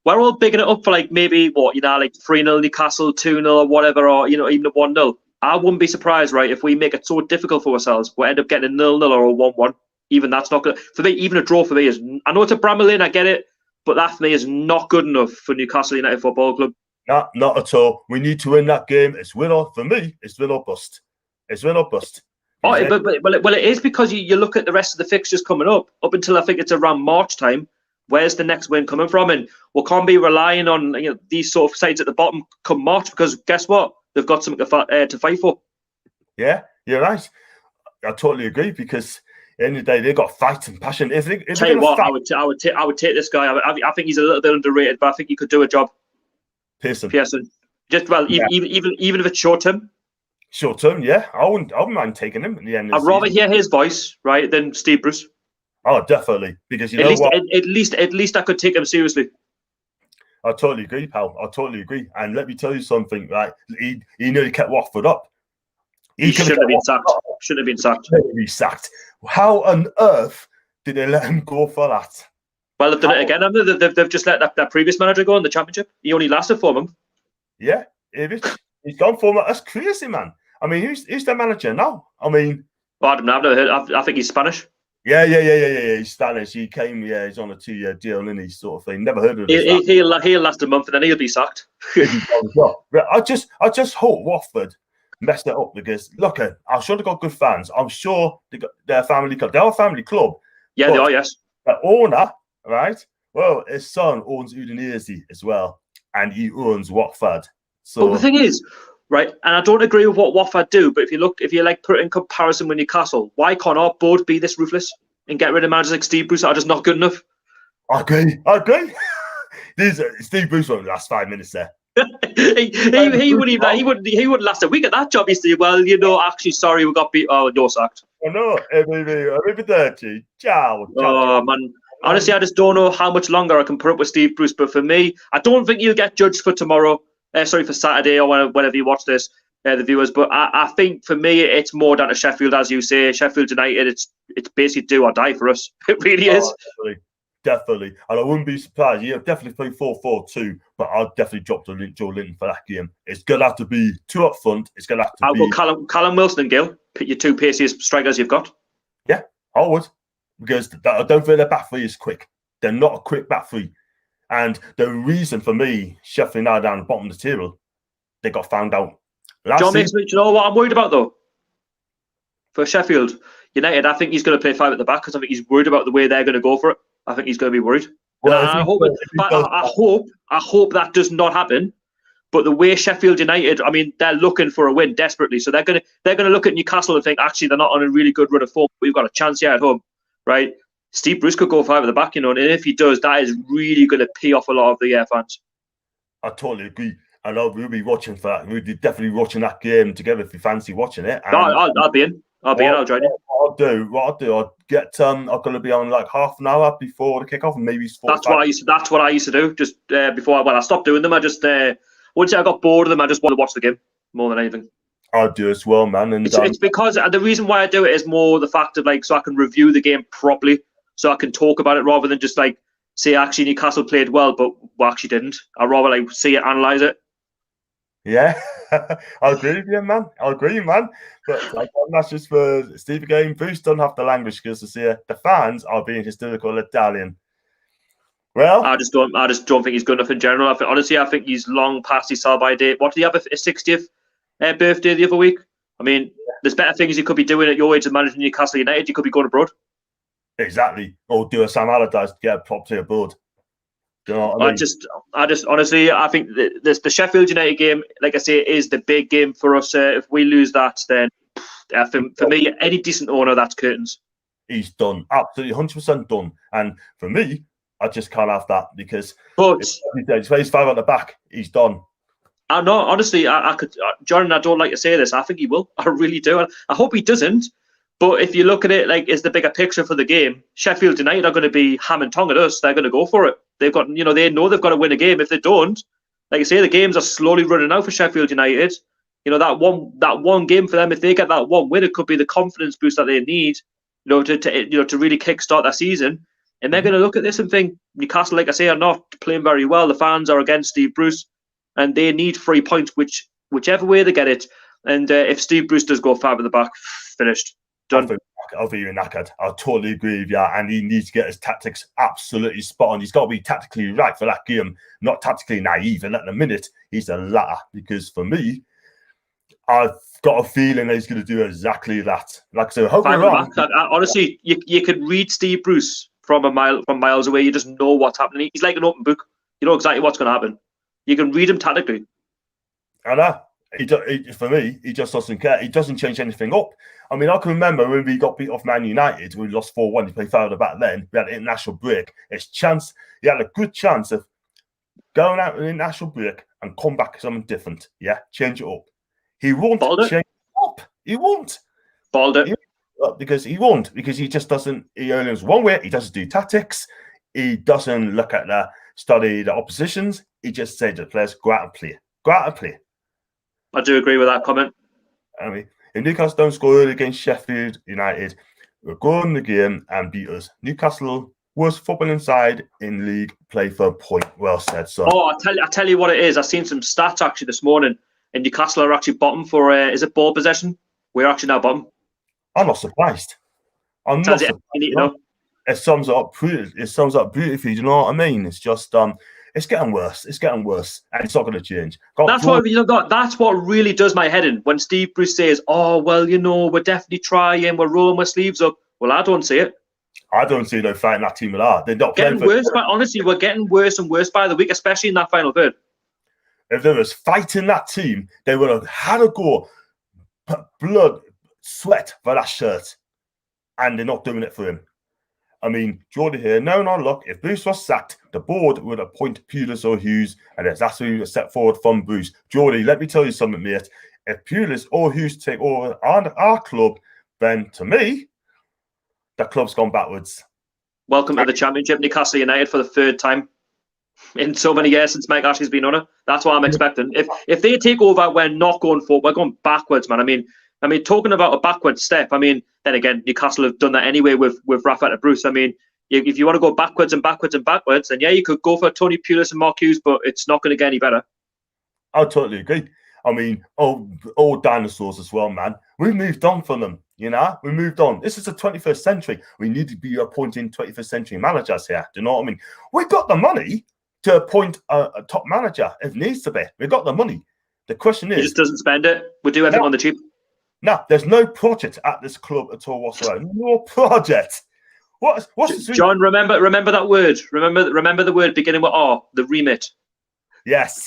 We're all bigging it up for maybe 3-0 Newcastle, 2-0 or whatever, or even a 1-0. I wouldn't be surprised, right, if we make it so difficult for ourselves, we'll end up getting a 0-0 or a 1-1. Even that's not good for me. Even a draw for me is. I know it's a Bramall Lane, I get it, but that for me is not good enough for Newcastle United Football Club. No, not at all. We need to win that game. It's win or for me. It's win or bust. It's win or bust. Well, it is, because you look at the rest of the fixtures coming up until I think it's around March time. Where's the next win coming from? And we can't be relying on these sort of sides at the bottom come March, because guess what? They've got something to fight for. Yeah, you're right. I totally agree, because at the end of the day, they've got fight and passion. Tell you what, I would take this guy. I think he's a little bit underrated, but I think he could do a job. Pearson. Even if it's short term. Short term, yeah. I wouldn't mind taking him at the end of the season. I'd rather hear his voice, right, than Steve Bruce. Oh, definitely. Because at least I could take him seriously. I totally agree, pal. I totally agree. And let me tell you something, right? He nearly kept Watford up. He should have been sacked. Should have been sacked. Sacked. How on earth did they let him go for that? Well, they've done it again. They've just let that previous manager go in the Championship. He only lasted 4 months. Yeah, Ivic. He's gone for him. That's crazy, man. I mean, who's the manager now? I mean, I don't know. I've never heard. I think he's Spanish. Yeah. He's Spanish. He came, he's on a 2-year deal, and he sort of thing. Never heard of this. He'll last a month, and then he'll be sacked. I just hope Watford messed it up because look, I'm sure they've got good fans. I'm sure they're a family club. They're a family club. Yeah, they are. Yes. The owner, right? Well, his son owns Udinese as well, and he owns Watford. So but the thing is, right, and I don't agree with what Watford do, but if you like put it in comparison with Newcastle, why can't our board be this ruthless and get rid of managers like Steve Bruce that are just not good enough? I agree. Steve Bruce won't last 5 minutes there. he wouldn't last a week at that job. He said, well, actually, sorry, we got beat. Oh, you're sacked. I know. Arrivederci. Ciao. Oh, man. Honestly, I just don't know how much longer I can put up with Steve Bruce. But for me, I don't think you'll get judged for tomorrow. For Saturday or whenever you watch this, the viewers. But I think for me, it's more down to Sheffield, as you say. Sheffield United, it's basically do or die for us. It really is. Definitely. And I wouldn't be surprised. Yeah, definitely play 4-4-2, but I'll definitely drop Joe Linton for that game. It's going to have to be two up front. It's going to have to be... I'll go Callum Wilson and Gill. Pick your two paciest strikers you've got. Yeah, I would. Because I don't feel their back three is quick. They're not a quick back three. And the reason for me, Sheffield United down the bottom of the table, they got found out. Do you know what I'm worried about, though? For Sheffield United, I think he's going to play 5 at the back because I think he's worried about the way they're going to go for it. I think he's going to be worried. Well, I hope that does not happen. But the way Sheffield United, I mean, they're looking for a win desperately. So they're going to look at Newcastle and think, actually, they're not on a really good run of form. We've got a chance here at home, right? Steve Bruce could go 5 at the back, and if he does, that is really going to pee off a lot of the fans. I totally agree. And we'll be watching for that. We'll be definitely watching that game together if you fancy watching it. And I'll be in. I'll join you. What I'll do, I'll get I'm going to be on like half an hour before the kickoff, and maybe 45. That's what I used to do. Just before I stopped doing them. I just once I got bored of them, I just want to watch the game more than anything. I do as well, man. And it's because the reason why I do it is more the fact of so I can review the game properly, so I can talk about it rather than just say actually Newcastle played well, but we actually didn't. I'd rather see it, analyze it. Yeah, I agree with you, man. But that's just for Steve again. Bruce don't have the language skills to see it. The fans are being hysterical Italian. Well, I just don't think he's good enough in general. I think he's long past his sell-by date. What did he have? A 60th birthday the other week? I mean, there's better things you could be doing at your age than managing Newcastle United. You could be going abroad. Exactly, or do a Sam Allardyce to get a prop to abroad. You know what I mean? I just honestly, I think the Sheffield United game, like I say, is the big game for us. If we lose that, then for me, any decent owner, that's curtains. He's done, absolutely 100% done. And for me, I just can't have that because he's 5 at the back. He's done. I know, honestly, I could, John. I don't like to say this. I think he will. I really do. I hope he doesn't. But if you look at it is the bigger picture for the game, Sheffield United are going to be ham and tongue at us. They're going to go for it. They've got, they know they've got to win a game. If they don't, like I say, the games are slowly running out for Sheffield United. That one game for them, if they get that one win, it could be the confidence boost that they need, to really kickstart their season. And they're going to look at this and think Newcastle, like I say, are not playing very well. The fans are against Steve Bruce, and they need 3 points, whichever way they get it. And if Steve Bruce does go 5 at the back, finished. Done. I'll be knackered. I totally agree with you. And he needs to get his tactics absolutely spot on. He's got to be tactically right for that game, not tactically naive. And at the minute, he's the latter. Because for me, I've got a feeling that he's going to do exactly that. So hope you're wrong. Honestly, you could read Steve Bruce from miles away. You just know what's happening. He's like an open book. You know exactly what's going to happen. You can read him tactically. I know. For me, he just doesn't care. He doesn't change anything up. I mean, I can remember when we got beat off Man United, we lost 4-1. He played 5 at the back then. We had an international break. He had a good chance of going out in an international break and come back to something different. Yeah, change it up. He won't change it up. He won't. Balled it. Because he won't. Because he just doesn't. He only knows one way. He doesn't do tactics. He doesn't look at study the oppositions. He just said to the players, go out and play. Go out and play. I do agree with that comment. I mean, if Newcastle don't score early against Sheffield United, we'll go in the game and beat us. Newcastle Worst footballing side in league, play for a point. Well said, son. Oh, I tell you what it is. I've seen some stats actually this morning, and Newcastle are actually bottom for is it ball possession? We're actually now bottom. I'm not surprised. I'm not surprised. You need to know. It sums up beautifully. Do you know what I mean? It's just it's getting worse. It's getting worse, and it's not going to change. That's what really does my head in when Steve Bruce says, "Oh well, we're definitely trying. We're rolling our sleeves up." Well, I don't see it. I don't see no fighting that team at all. They're not getting worse. But honestly, we're getting worse and worse by the week, especially in that final third. If there was fighting that team, they would have had to go blood, sweat for that shirt, and they're not doing it for him. I mean, Jordy here. No, look. If Bruce was sacked, the board would appoint Pulis or Hughes, and that's who set forward from Bruce. Jordy, let me tell you something, mate. If Pulis or Hughes take over our club, then to me, the club's gone backwards. Welcome to the Championship, Newcastle United, for the third time in so many years since Mike Ashley's been on it. That's what I'm expecting. If they take over, we're not going forward. We're going backwards, man. I mean, talking about a backward step. I mean, then again, Newcastle have done that anyway with Rafa and Bruce. I mean, if you want to go backwards and backwards and backwards, then yeah, you could go for Tony Pulis and Mark Hughes, but it's not going to get any better. I totally agree. I mean, old dinosaurs as well, man. We've moved on from them. We moved on. This is the 21st century. We need to be appointing 21st century managers here. Do you know what I mean? We've got the money to appoint a top manager if needs to be. We've got the money. The question is... He just doesn't spend it. We do everything on the cheap. No, there's no project at this club at all whatsoever. No project. What's John, remember that word. Remember the word beginning with R, the remit. Yes.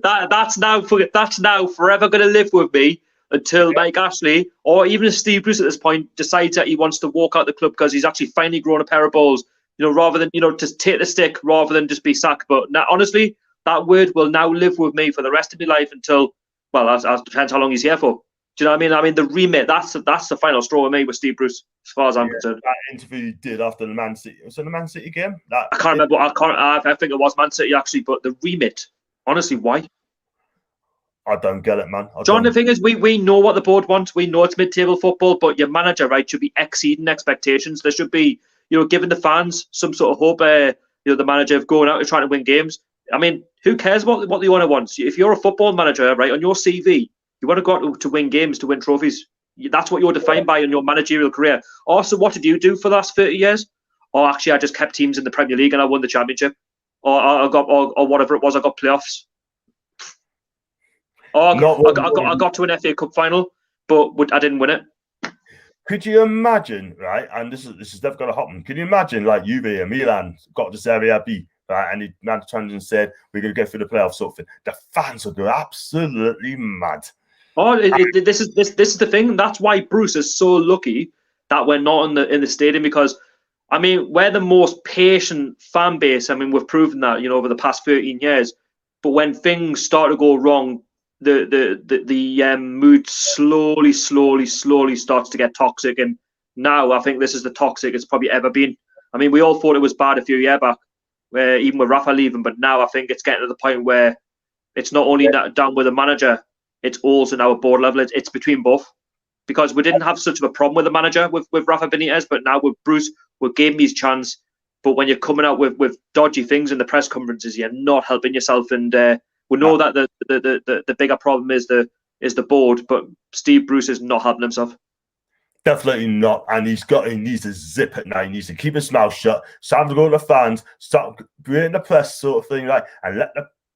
that's now forever going to live with me until Mike Ashley or even Steve Bruce at this point decides that he wants to walk out the club because he's actually finally grown a pair of balls, rather than, just take the stick rather than just be sacked. But now, honestly, that word will now live with me for the rest of my life until, well, as depends how long he's here for. Do you know what I mean? I mean, the remit, that's the final straw with me with Steve Bruce, as far as I'm concerned. That interview you did after the Man City, was it the Man City game? I can't remember. I think it was Man City, actually, but the remit, honestly, why? I don't get it, man. John, the thing is, we know what the board wants. We know it's mid-table football, but your manager, right, should be exceeding expectations. There should be, giving the fans some sort of hope, the manager of going out and trying to win games. I mean, who cares what the owner wants? If you're a football manager, right, on your CV, you want to go out to win games, to win trophies. That's what you're defined by in your managerial career. Also, what did you do for the last 30 years? Or actually, I just kept teams in the Premier League and I won the Championship. Or whatever it was, I got playoffs. Or I got to an FA Cup final, but I didn't win it. Could you imagine, right? And this is never going to happen. Can you imagine, like Juve and Milan got to Serie B, right? And the man turned and said, "We're going to get through the playoffs." Sort of thing. The fans would go absolutely mad. Oh, this is the thing. That's why Bruce is so lucky that we're not in the stadium, because, I mean, we're the most patient fan base. I mean, we've proven that, over the past 13 years. But when things start to go wrong, the mood slowly starts to get toxic. And now I think this is the toxic it's probably ever been. I mean, we all thought it was bad a few years back, even with Rafa leaving. But now I think it's getting to the point where it's not only down with the manager, it's also now at board level. It's between both, because we didn't have such of a problem with the manager with Rafa Benitez, but now with Bruce, we gave him his chance. But when you're coming out with dodgy things in the press conferences, you're not helping yourself. And we know that the bigger problem is the board, but Steve Bruce is not helping himself. Definitely not, and he needs to zip it now. He needs to keep his mouth shut. Start to go to the fans, start creating the press sort of thing, right? And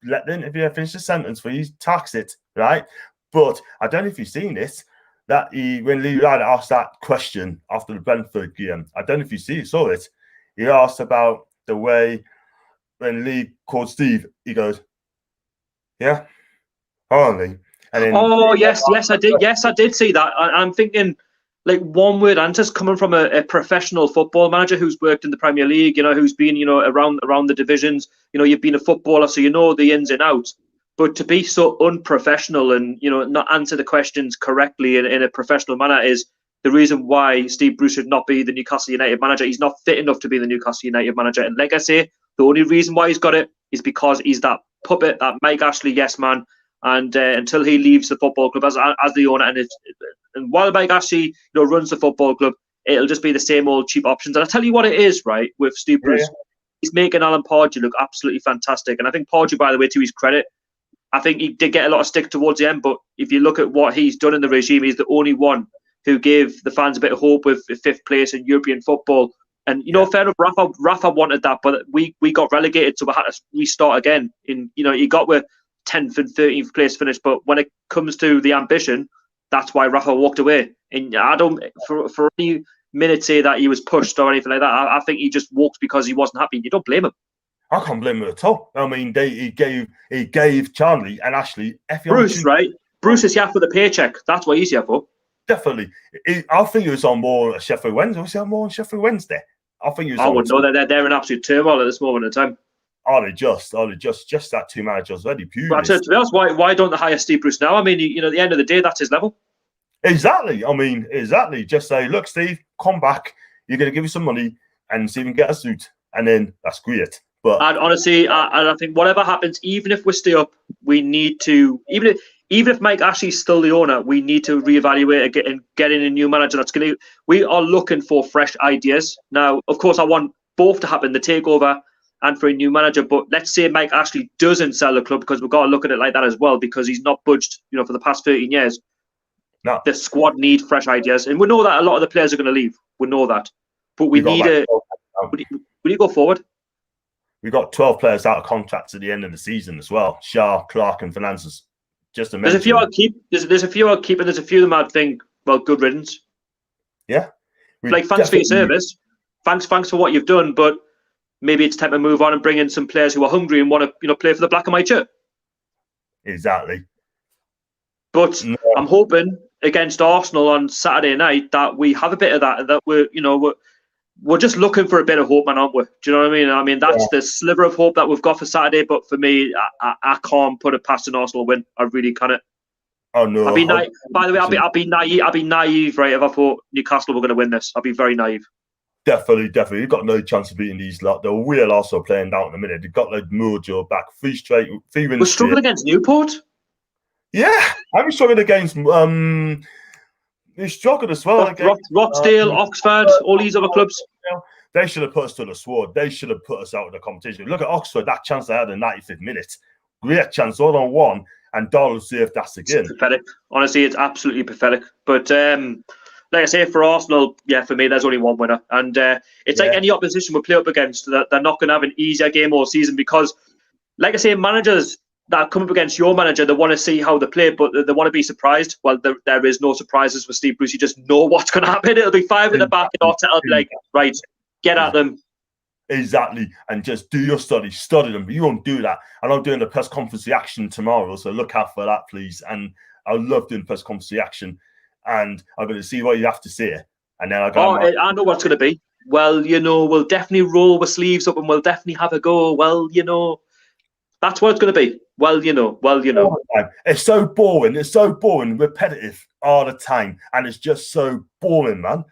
let the interviewer finish the sentence where he tax it, right? But I don't know if you've seen this, that when Lee Ryder asked that question after the Brentford game, I don't know if you saw it. He asked about the way when Lee called Steve, he goes, "Yeah, only." And then, yes, I did. Yes, I did see that. I'm thinking, like, one word answers coming from a professional football manager who's worked in the Premier League, who's been, around the divisions. You've been a footballer, so you know the ins and outs. But to be so unprofessional and, not answer the questions correctly in a professional manner is the reason why Steve Bruce should not be the Newcastle United manager. He's not fit enough to be the Newcastle United manager. And like I say, the only reason why he's got it is because he's that puppet, that Mike Ashley yes man. And until he leaves the football club as the owner, and while Mike Ashley runs the football club, it'll just be the same old cheap options. And I tell you what it is, right, with Steve Bruce, he's making Alan Pardew look absolutely fantastic. And I think Pardew, by the way, to his credit, I think he did get a lot of stick towards the end, but if you look at what he's done in the regime, he's the only one who gave the fans a bit of hope with 5th place in European football. And, fair enough, Rafa wanted that, but we got relegated, so we had to restart again. He got with 10th and 13th place finish, but when it comes to the ambition, that's why Rafa walked away. And I don't, for any minute, say that he was pushed or anything like that. I think he just walked because he wasn't happy. You don't blame him. I can't blame him at all. I mean, he gave Charlie and Ashley Bruce, right? Bruce is here for the paycheck. That's what he's here for. Definitely. I think he was on more Sheffield Wednesday. Was he on more on Sheffield Wednesday? I think he was. I wouldn't know that they're in absolute turmoil at this moment in time. Are they just that two managers already? But to be honest, why don't they hire Steve Bruce now? I mean, at the end of the day, that's his level. Exactly. I mean, exactly. Just say, look, Steve, come back. You're going to give you some money and see if you can get a suit, and then that's great. But and honestly, I think whatever happens, even if we stay up, we need to even if Mike Ashley's still the owner, we need to reevaluate and get in a new manager. We are looking for fresh ideas now. Of course, I want both to happen: the takeover and for a new manager. But let's say Mike Ashley doesn't sell the club, because we've got to look at it like that as well, because he's not budged, for the past 13 years. No. The squad need fresh ideas, and we know that a lot of the players are going to leave. We know that, but we need to go forward. We got 12 players out of contracts at the end of the season as well. Shah, Clark, and Fernandes. Just to mention. There's a few I'll keep. There's a few I'll keep, and there's a few of them I'd think, well, good riddance. Yeah. Thanks for your service. Thanks for what you've done, but maybe it's time to move on and bring in some players who are hungry and want to, play for the black and white shirt. Exactly. But no. I'm hoping against Arsenal on Saturday night that we have a bit of that we're just looking for a bit of hope, man, aren't we? Do you know what I mean? I mean, that's the sliver of hope that we've got for Saturday. But for me, I can't put it past an Arsenal win. I really can't. Oh no! By the way, I'll be naive, right? If I thought Newcastle were going to win this, I'll be very naive. Definitely. You've got no chance of beating these lot. They're real also playing down in a minute. They've got like Mojo back, 3 wins. We're struggling against Newport. Yeah, I'm struggling against. They struggled as well. Rochdale, Oxford, all these other clubs. They should have put us to the sword. They should have put us out of the competition. Look at Oxford, that chance they had in the 95th minute. Great chance, all on one, and Darrell saved that again. It's pathetic. Honestly, it's absolutely pathetic. But like I say, for Arsenal, for me, there's only one winner. And it's like any opposition we play up against, they're not going to have an easier game all season because, like I say, managers that come up against your manager, they want to see how they play, but they want to be surprised. Well, there is no surprises with Steve Bruce. You just know what's going to happen. It'll be 5 in the back, and Arteta will be like, right, get at them. Exactly. And just do your study them. But you won't do that. And I'm doing the press conference reaction tomorrow, so look out for that, please. And I love doing press conference reaction. And I'm going to see what you have to say. And then I know what's going to be. Well, we'll definitely roll our sleeves up and we'll definitely have a go. Well, that's what it's going to be. Well, It's so boring. It's so boring, repetitive all the time. And it's just so boring, man.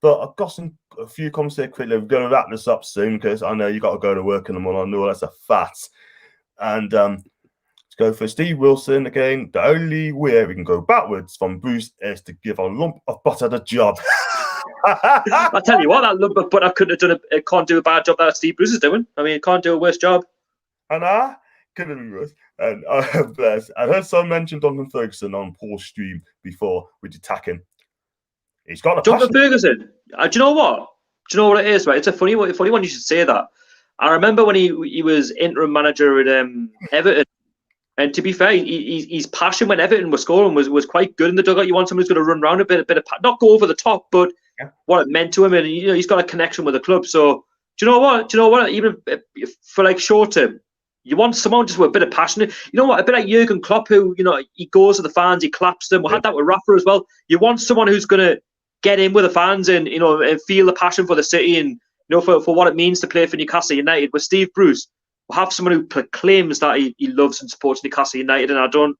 But I've got a few comments here quickly. We're going to wrap this up soon because I know you got to go to work in the morning. I know that's a fact. And let's go for Steve Wilson again. The only way we can go backwards from Bruce is to give a lump of butter the job. I tell you what, that lump of butter couldn't have done it can't do a bad job that Steve Bruce is doing. I mean, it can't do a worse job. And couldn't be worse. And I heard someone mention Jonathan Ferguson on Paul's stream before with attacking. He's got a Jonathan Ferguson. Do you know what? Do you know what it is? Right, it's a funny one. You should say that. I remember when he was interim manager at Everton, and to be fair, his passion when Everton was scoring was quite good in the dugout. You want someone who's going to run around a bit of not go over the top, but what it meant to him, and he's got a connection with the club. So do you know what? Even for like short term. You want someone just with a bit of passion. You know what? A bit like Jurgen Klopp, who, he goes to the fans, he claps them. We had that with Rafa as well. You want someone who's going to get in with the fans and, and feel the passion for the city and, for what it means to play for Newcastle United. With Steve Bruce, we'll have someone who claims that he loves and supports Newcastle United, and I don't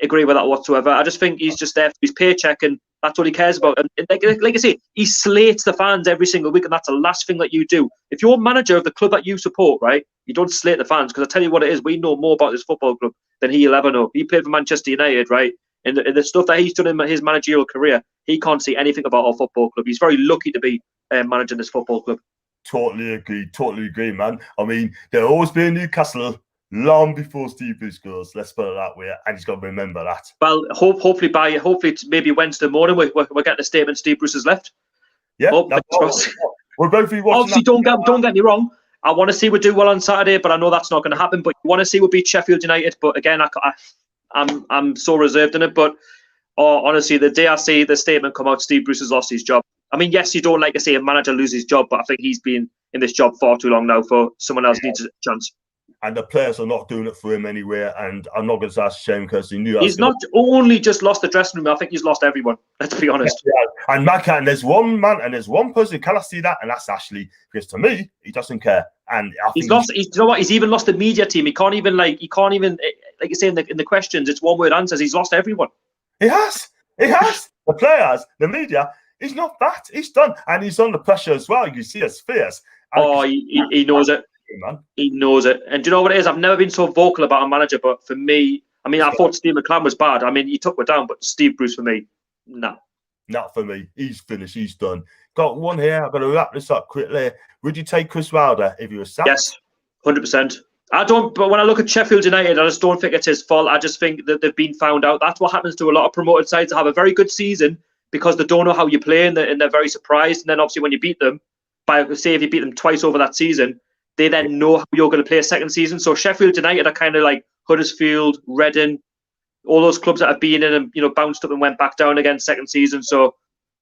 agree with that whatsoever. I just think he's just there for his paycheck, and that's all he cares about. And like I say, he slates the fans every single week, and that's the last thing that you do. If you're manager of the club that you support, right, you don't slate the fans, because I tell you what it is, we know more about this football club than he'll ever know. He played for Manchester United, right? In the stuff that he's done in his managerial career, he can't see anything about our football club. He's very lucky to be managing this football club. Totally agree, man. I mean, there'll always be a Newcastle long before Steve Bruce goes. Let's put it that way, and he's got to remember that. Well, hopefully it's maybe Wednesday morning we're getting a statement Steve Bruce has left. Yeah, we're both watching. Obviously, don't get me wrong. I want to see we do well on Saturday, but I know that's not going to happen. But you want to see we beat Sheffield United. But again, I'm so reserved in it. But honestly, the day I see the statement come out, Steve Bruce has lost his job. I mean, yes, you don't like to see a manager lose his job, but I think he's been in this job far too long now for someone else needs a chance. And the players are not doing it for him anywhere. And I'm not going to say that's a shame because he knew he's not only just lost the dressing room. I think he's lost everyone. Let's be honest. Yeah. And and there's one man and there's one person who cannot see that, and that's Ashley. Because to me, he doesn't care. And I think you know what? He's even lost the media team. He can't even like you say in the questions. It's one word answers. He's lost everyone. He has. The players, the media. He's not that. He's done, and he's under pressure as well. You see his face. He knows it. Man. He knows it. And do you know what it is? I've never been so vocal about a manager, but for me, I mean, I thought Steve McClaren was bad. I mean, he took me down, but Steve Bruce for me, no. Not for me. He's finished. He's done. Got one here. I've got to wrap this up quickly. Would you take Chris Wilder if he was sacked? Yes, 100%. I don't. But when I look at Sheffield United, I just don't think it's his fault. I just think that they've been found out. That's what happens to a lot of promoted sides that have a very good season because they don't know how you play and they're very surprised. And then obviously when you beat them, say if you beat them twice over that season, they then know how you're going to play a second season. So Sheffield United are kind of like Huddersfield, Reading, all those clubs that have been in and bounced up and went back down again second season. So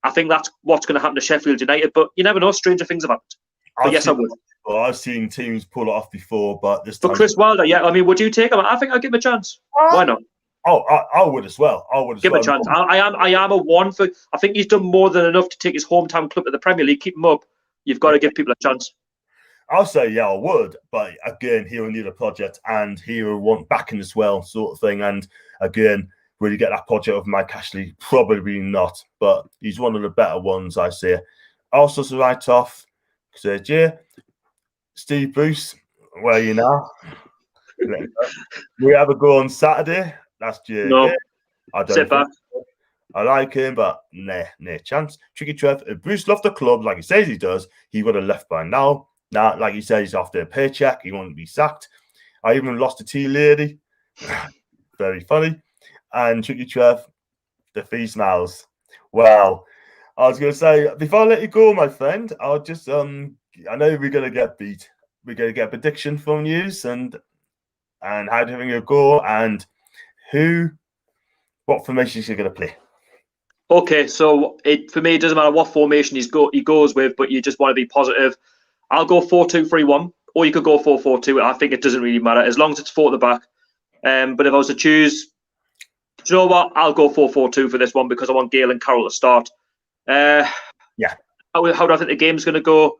I think that's what's going to happen to Sheffield United. But you never know, stranger things have happened. But yes, I would. Well, I've seen teams pull it off before, but this time. But Chris Wilder, yeah. I mean, would you take him? I think I'd give him a chance. Why not? Oh, I would as well. Give him a chance. I am a one for. I think he's done more than enough to take his hometown club to the Premier League. Keep him up. You've got to give people a chance. I'll say, yeah, I would. But again, he will need a project and he will want backing as well, sort of thing. And again, will you get that project of Mike Ashley? Probably not. But he's one of the better ones, I say. Also, to write off, said, yeah, Steve Bruce, where are you now? We have a go on Saturday. That's Jay. No. Yeah. I don't sit back. I like him, but nah chance. Tricky Trev, if Bruce loved the club like he says he does, he would have left by now. Now, like he says, he's after a paycheck. He won't be sacked. I even lost a tea lady. Very funny. And Tricky Trev, the fee smiles. Well, I was going to say, before I let you go, my friend, I'll just, I know we're going to get beat. We're going to get a prediction from you and how do you think it'll go and what formation is he going to play? Okay, so for me, it doesn't matter what formation he goes with, but you just want to be positive. I'll go 4-2-3-1, or you could go 4-4-2. I think it doesn't really matter as long as it's 4 at the back. But if I was to choose, do you know what? I'll go 4-4-2 for this one because I want Gale and Carroll to start. Yeah. How do I think the game's going to go?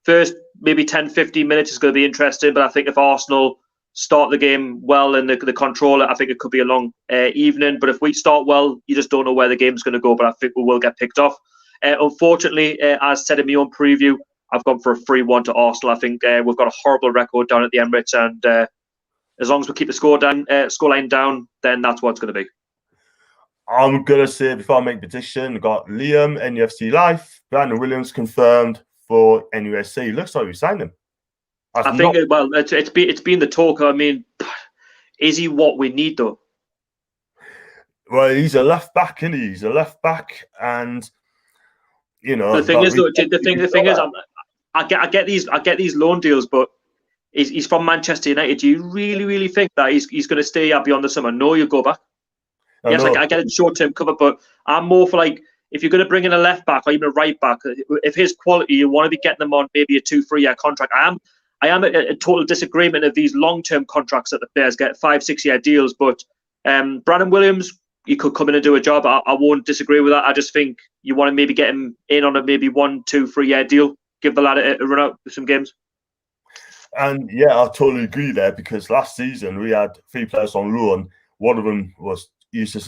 First, maybe 10-15 minutes is going to be interesting, but I think if Arsenal start the game well and the control it, I think it could be a long evening. But if we start well, you just don't know where the game's going to go, but I think we will get picked off. Unfortunately, as said in my own preview, I've gone for a 3-1 to Arsenal. I think we've got a horrible record down at the Emirates, and as long as we keep the scoreline down, then that's what it's going to be. I'm going to say, before I make the prediction, I've got Liam, NUFC Life, Brandon Williams confirmed for NUSC. Looks like we signed him. I think, it's been the talk. I mean, is he what we need, though? Well, he's a left back, isn't he? He's a left back, and the thing is, I get these loan deals, but he's from Manchester United. Do you really think that he's going to stay here beyond the summer? No, you go back. Yes, I get a short-term cover, but I'm more for like if you're going to bring in a left back or even a right back, if his quality, you want to be getting them on maybe a 2-3 year contract. I am a total disagreement of these long-term contracts that the players get, 5-6 year deals. But Brandon Williams, he could come in and do a job. I won't disagree with that. I just think you want to maybe get him in on a maybe 1-2-3 year deal. Give the lad a run out with some games. And yeah, I totally agree there because last season we had 3 players on loan. One of them was used as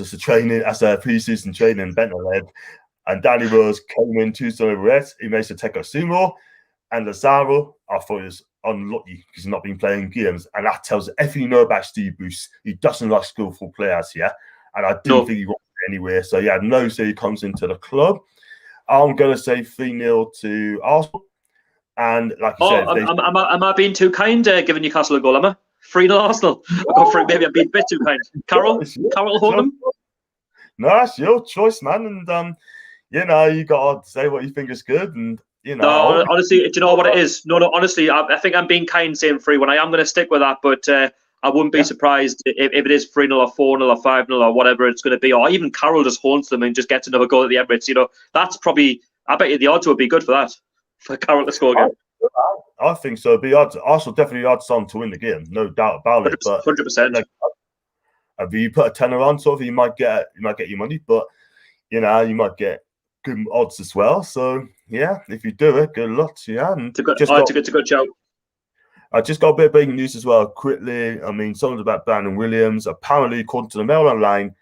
a pre-season training, Benton led. And Danny Rose came in 2 summer rest. He made Teko Sumo. And Lazaro, I thought he was unlucky because he's not been playing games. And that tells everything you know about Steve Bruce. He doesn't like skillful players here. and I didn't think he got anywhere. So yeah, no say he comes into the club. I'm gonna say 3-0 to Arsenal. And like you said, am I being too kind giving Newcastle a goal? Am I 3-0 Arsenal? Maybe I'm being a bit too kind. Carol Horton. No, it's your choice, man. And you gotta say what you think is good. And no, honestly, do you know what it is? No, honestly, I think I'm being kind saying 3-1. I am going to stick with that, but I wouldn't be surprised if it is 3-0 or 4-0 or 5-0 or whatever it's going to be, or even Carroll just haunts them and just gets another goal at the Emirates. That's probably, I bet you the odds would be good for that, for Carroll to score again. I think so. Arsenal definitely odds on to win the game, no doubt about it. But 100%. If you put a tenner on, sort of, you might get your money, but you might get good odds as well. So yeah, if you do it, good luck to you. And it's a good show. I just got a bit of breaking news as well, quickly. I mean, something about Brandon Williams. Apparently, according to the Mail Online,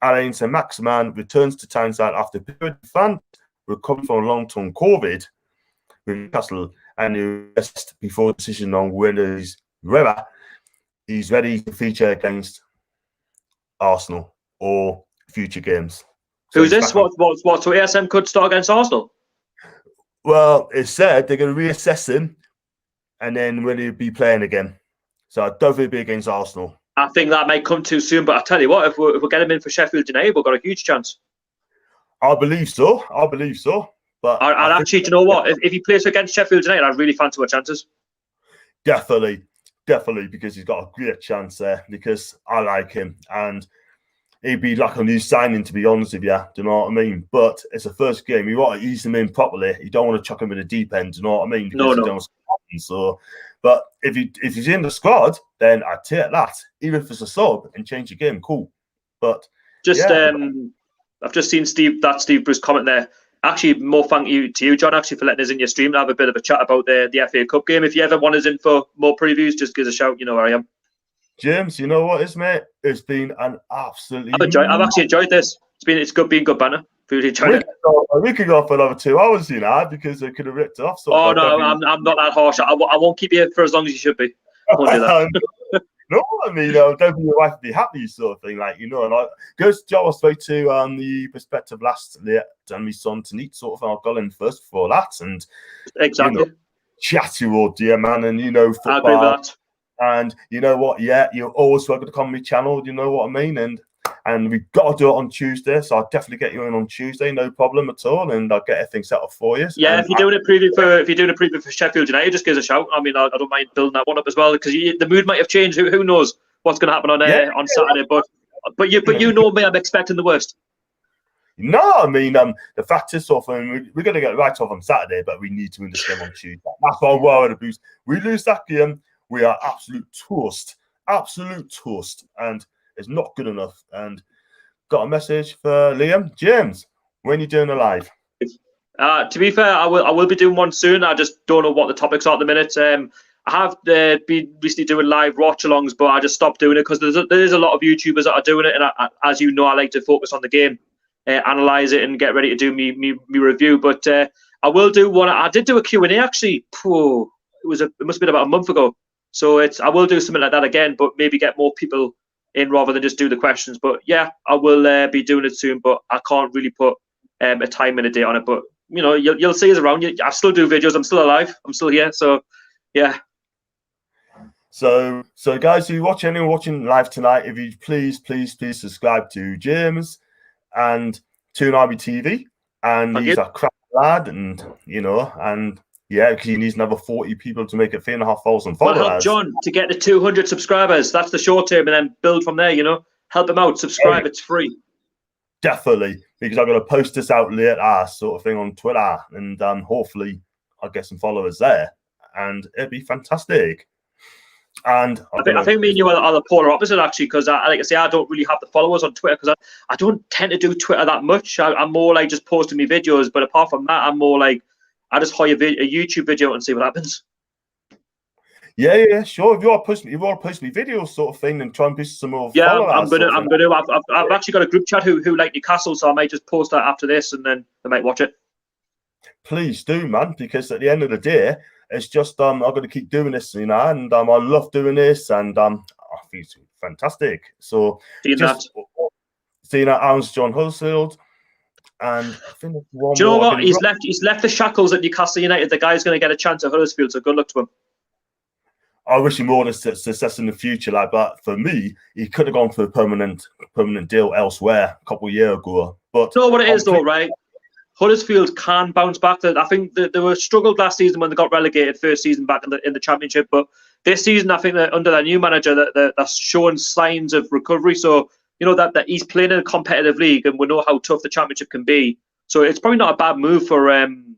Alain Saint-Maximin returns to Tyneside after period fan recovering from long-term COVID with Newcastle, and he rests before decision on whether he's ready to feature against Arsenal or future games. So who's this? What? So ASM could start against Arsenal? Well, it's said they're going to reassess him, and then will he be playing again? So I don't think it'll be against Arsenal. I think that might come too soon, but I tell you what, if we get him in for Sheffield United, we've got a huge chance. I believe so. But I'd actually, do you know what? If he plays against Sheffield United, I'd really fancy our chances. Definitely, because he's got a great chance there. Because I like him, and he'd be like a new signing, to be honest with you. Do you know what I mean? But it's a first game. You want to ease him in properly. You don't want to chuck him in the deep end. Do you know what I mean? Because no. So, but if he's in the squad, then I'd take that. Even if it's a sub and change the game, cool. But I've just seen Steve Bruce comment there. Actually, more thank you to you, John, actually, for letting us in your stream and have a bit of a chat about the FA Cup game. If you ever want us in for more previews, just give us a shout. You know where I am. James, you know what it is, mate? It's been an absolutely... I've actually enjoyed this. It's good being good banner. Really enjoyed it. We could go for another 2 hours, because it could have ripped off. So I'm not that harsh. I won't keep you here for as long as you should be. I won't do that. No, I mean, don't think your wife would be happy, sort of thing, and I goes to I spoke to the perspective last year, and my son to meet sort of, I'll go in first before that, and exactly chat you all, dear man, and football. I agree with that. And you know what? Yeah, you're always welcome to come on my channel. You know what I mean? And we've got to do it on Tuesday, so I'll definitely get you in on Tuesday, no problem at all, and I'll get everything set up for you. Yeah, if you're doing a preview for Sheffield United, just give us a shout. I mean, I don't mind building that one up as well, because the mood might have changed. Who knows what's going to happen on Saturday? But you know me, I'm expecting the worst. No, I mean, the fact is, we're going to get right off on Saturday, but we need to win this game on Tuesday. That's why we're the boost. We lose that game, we are absolute toast, and it's not good enough. And got a message for Liam. James, when are you doing a live? To be fair, I will be doing one soon. I just don't know what the topics are at the minute. I have been recently doing live watch-alongs, but I just stopped doing it because there's a lot of YouTubers that are doing it, and as you know, I like to focus on the game, analyze it, and get ready to do me review. But I will do one. I did do a Q&A actually. It must have been about a month ago. So I will do something like that again, but maybe get more people in rather than just do the questions. But yeah, I will be doing it soon, but I can't really put a time and a date on it. But you'll see us around. I still do videos. I'm still alive. I'm still here. So yeah. So guys, anyone watching live tonight, if you please subscribe to James and Toon IBTV, and he's a crap lad, and and yeah, because he needs another 40 people to make it 3,500 followers. Well, help John to get the 200 subscribers. That's the short term, and then build from there. Help him out. Subscribe. It's free. Definitely, because I'm going to post this out later, sort of thing, on Twitter, and hopefully I'll get some followers there, and it'd be fantastic. And I think me and you are the polar opposite, actually, because like I say, I don't really have the followers on Twitter because I don't tend to do Twitter that much. I'm more like just posting my videos, but apart from that, I'm more like I just hire a YouTube video and see what happens. Yeah, sure. If you want to post me videos, sort of thing, and try and push some more. Yeah, I'm gonna. I've actually got a group chat who like Newcastle, so I might just post that after this, and then they might watch it. Please do, man, because at the end of the day, it's just I'm going to keep doing this, and I love doing this, and I think it's fantastic. So seeing that Aaron's John Huddersfield. And I think there's one Do you know more. what? He's left the shackles at Newcastle United. The guy's going to get a chance at Huddersfield, so good luck to him. I wish him more success in the future. But for me, he could have gone for a permanent deal elsewhere a couple of years ago. But you know what it is, though, right? Huddersfield can bounce back. I think they were struggled last season when they got relegated first season back in the Championship. But this season, I think that under their new manager, that's showing signs of recovery. So that he's playing in a competitive league, and we know how tough the Championship can be. So it's probably not a bad move for Roland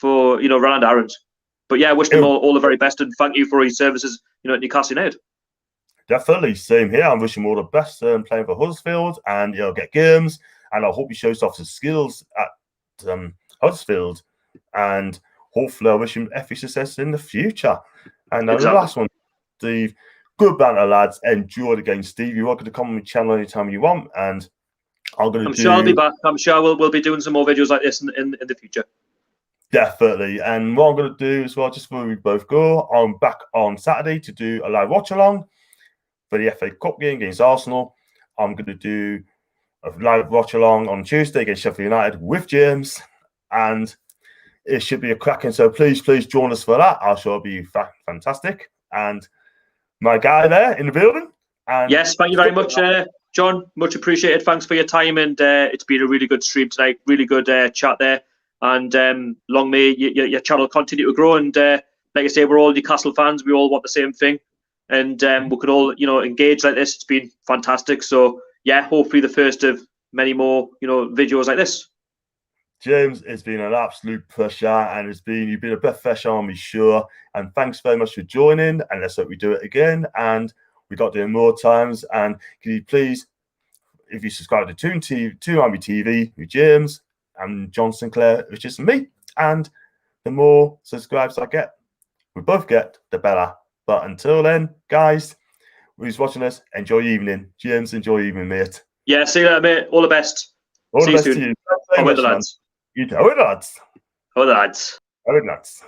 Aarons. But yeah, I wish him all the very best, and thank you for his services, at Newcastle United. Definitely, same here. I'm wishing him all the best playing for Huddersfield, and get games. And I hope he shows off his skills at Huddersfield, and hopefully I wish him every success in the future. And the last one, Steve, good banter, lads. Enjoy the game, Steve. You're welcome to come on my channel anytime you want, and I'm sure I'll be back. I'm sure we'll be doing some more videos like this in the future. Definitely. And what I'm going to do as well, just before we both go, I'm back on Saturday to do a live watch along for the FA Cup game against Arsenal. I'm going to do a live watch along on Tuesday against Sheffield United with James, and it should be a cracking. So please join us for that. I'm sure it'll be fantastic. And my guy there in the building. And yes, thank you very much, John. Much appreciated. Thanks for your time, and it's been a really good stream tonight. Really good chat there, and long may your channel continue to grow. And like I say, we're all Newcastle fans. We all want the same thing, and we could all engage like this. It's been fantastic. So yeah, hopefully the first of many more videos like this. James, it's been an absolute pleasure, and you've been a breath fresh on me, sure. And thanks very much for joining, and let's hope we do it again. And we got to do it more times. And can you please, if you subscribe to Toon Army TV with James and John Sinclair, which is me, and the more subscribes we both get, the better. But until then, guys, who's watching us, enjoy your evening. James, enjoy your evening, mate. Yeah, see you later, mate. All the best. All the best to you. How are the lads? How are the lads? How are the lads? How are the lads?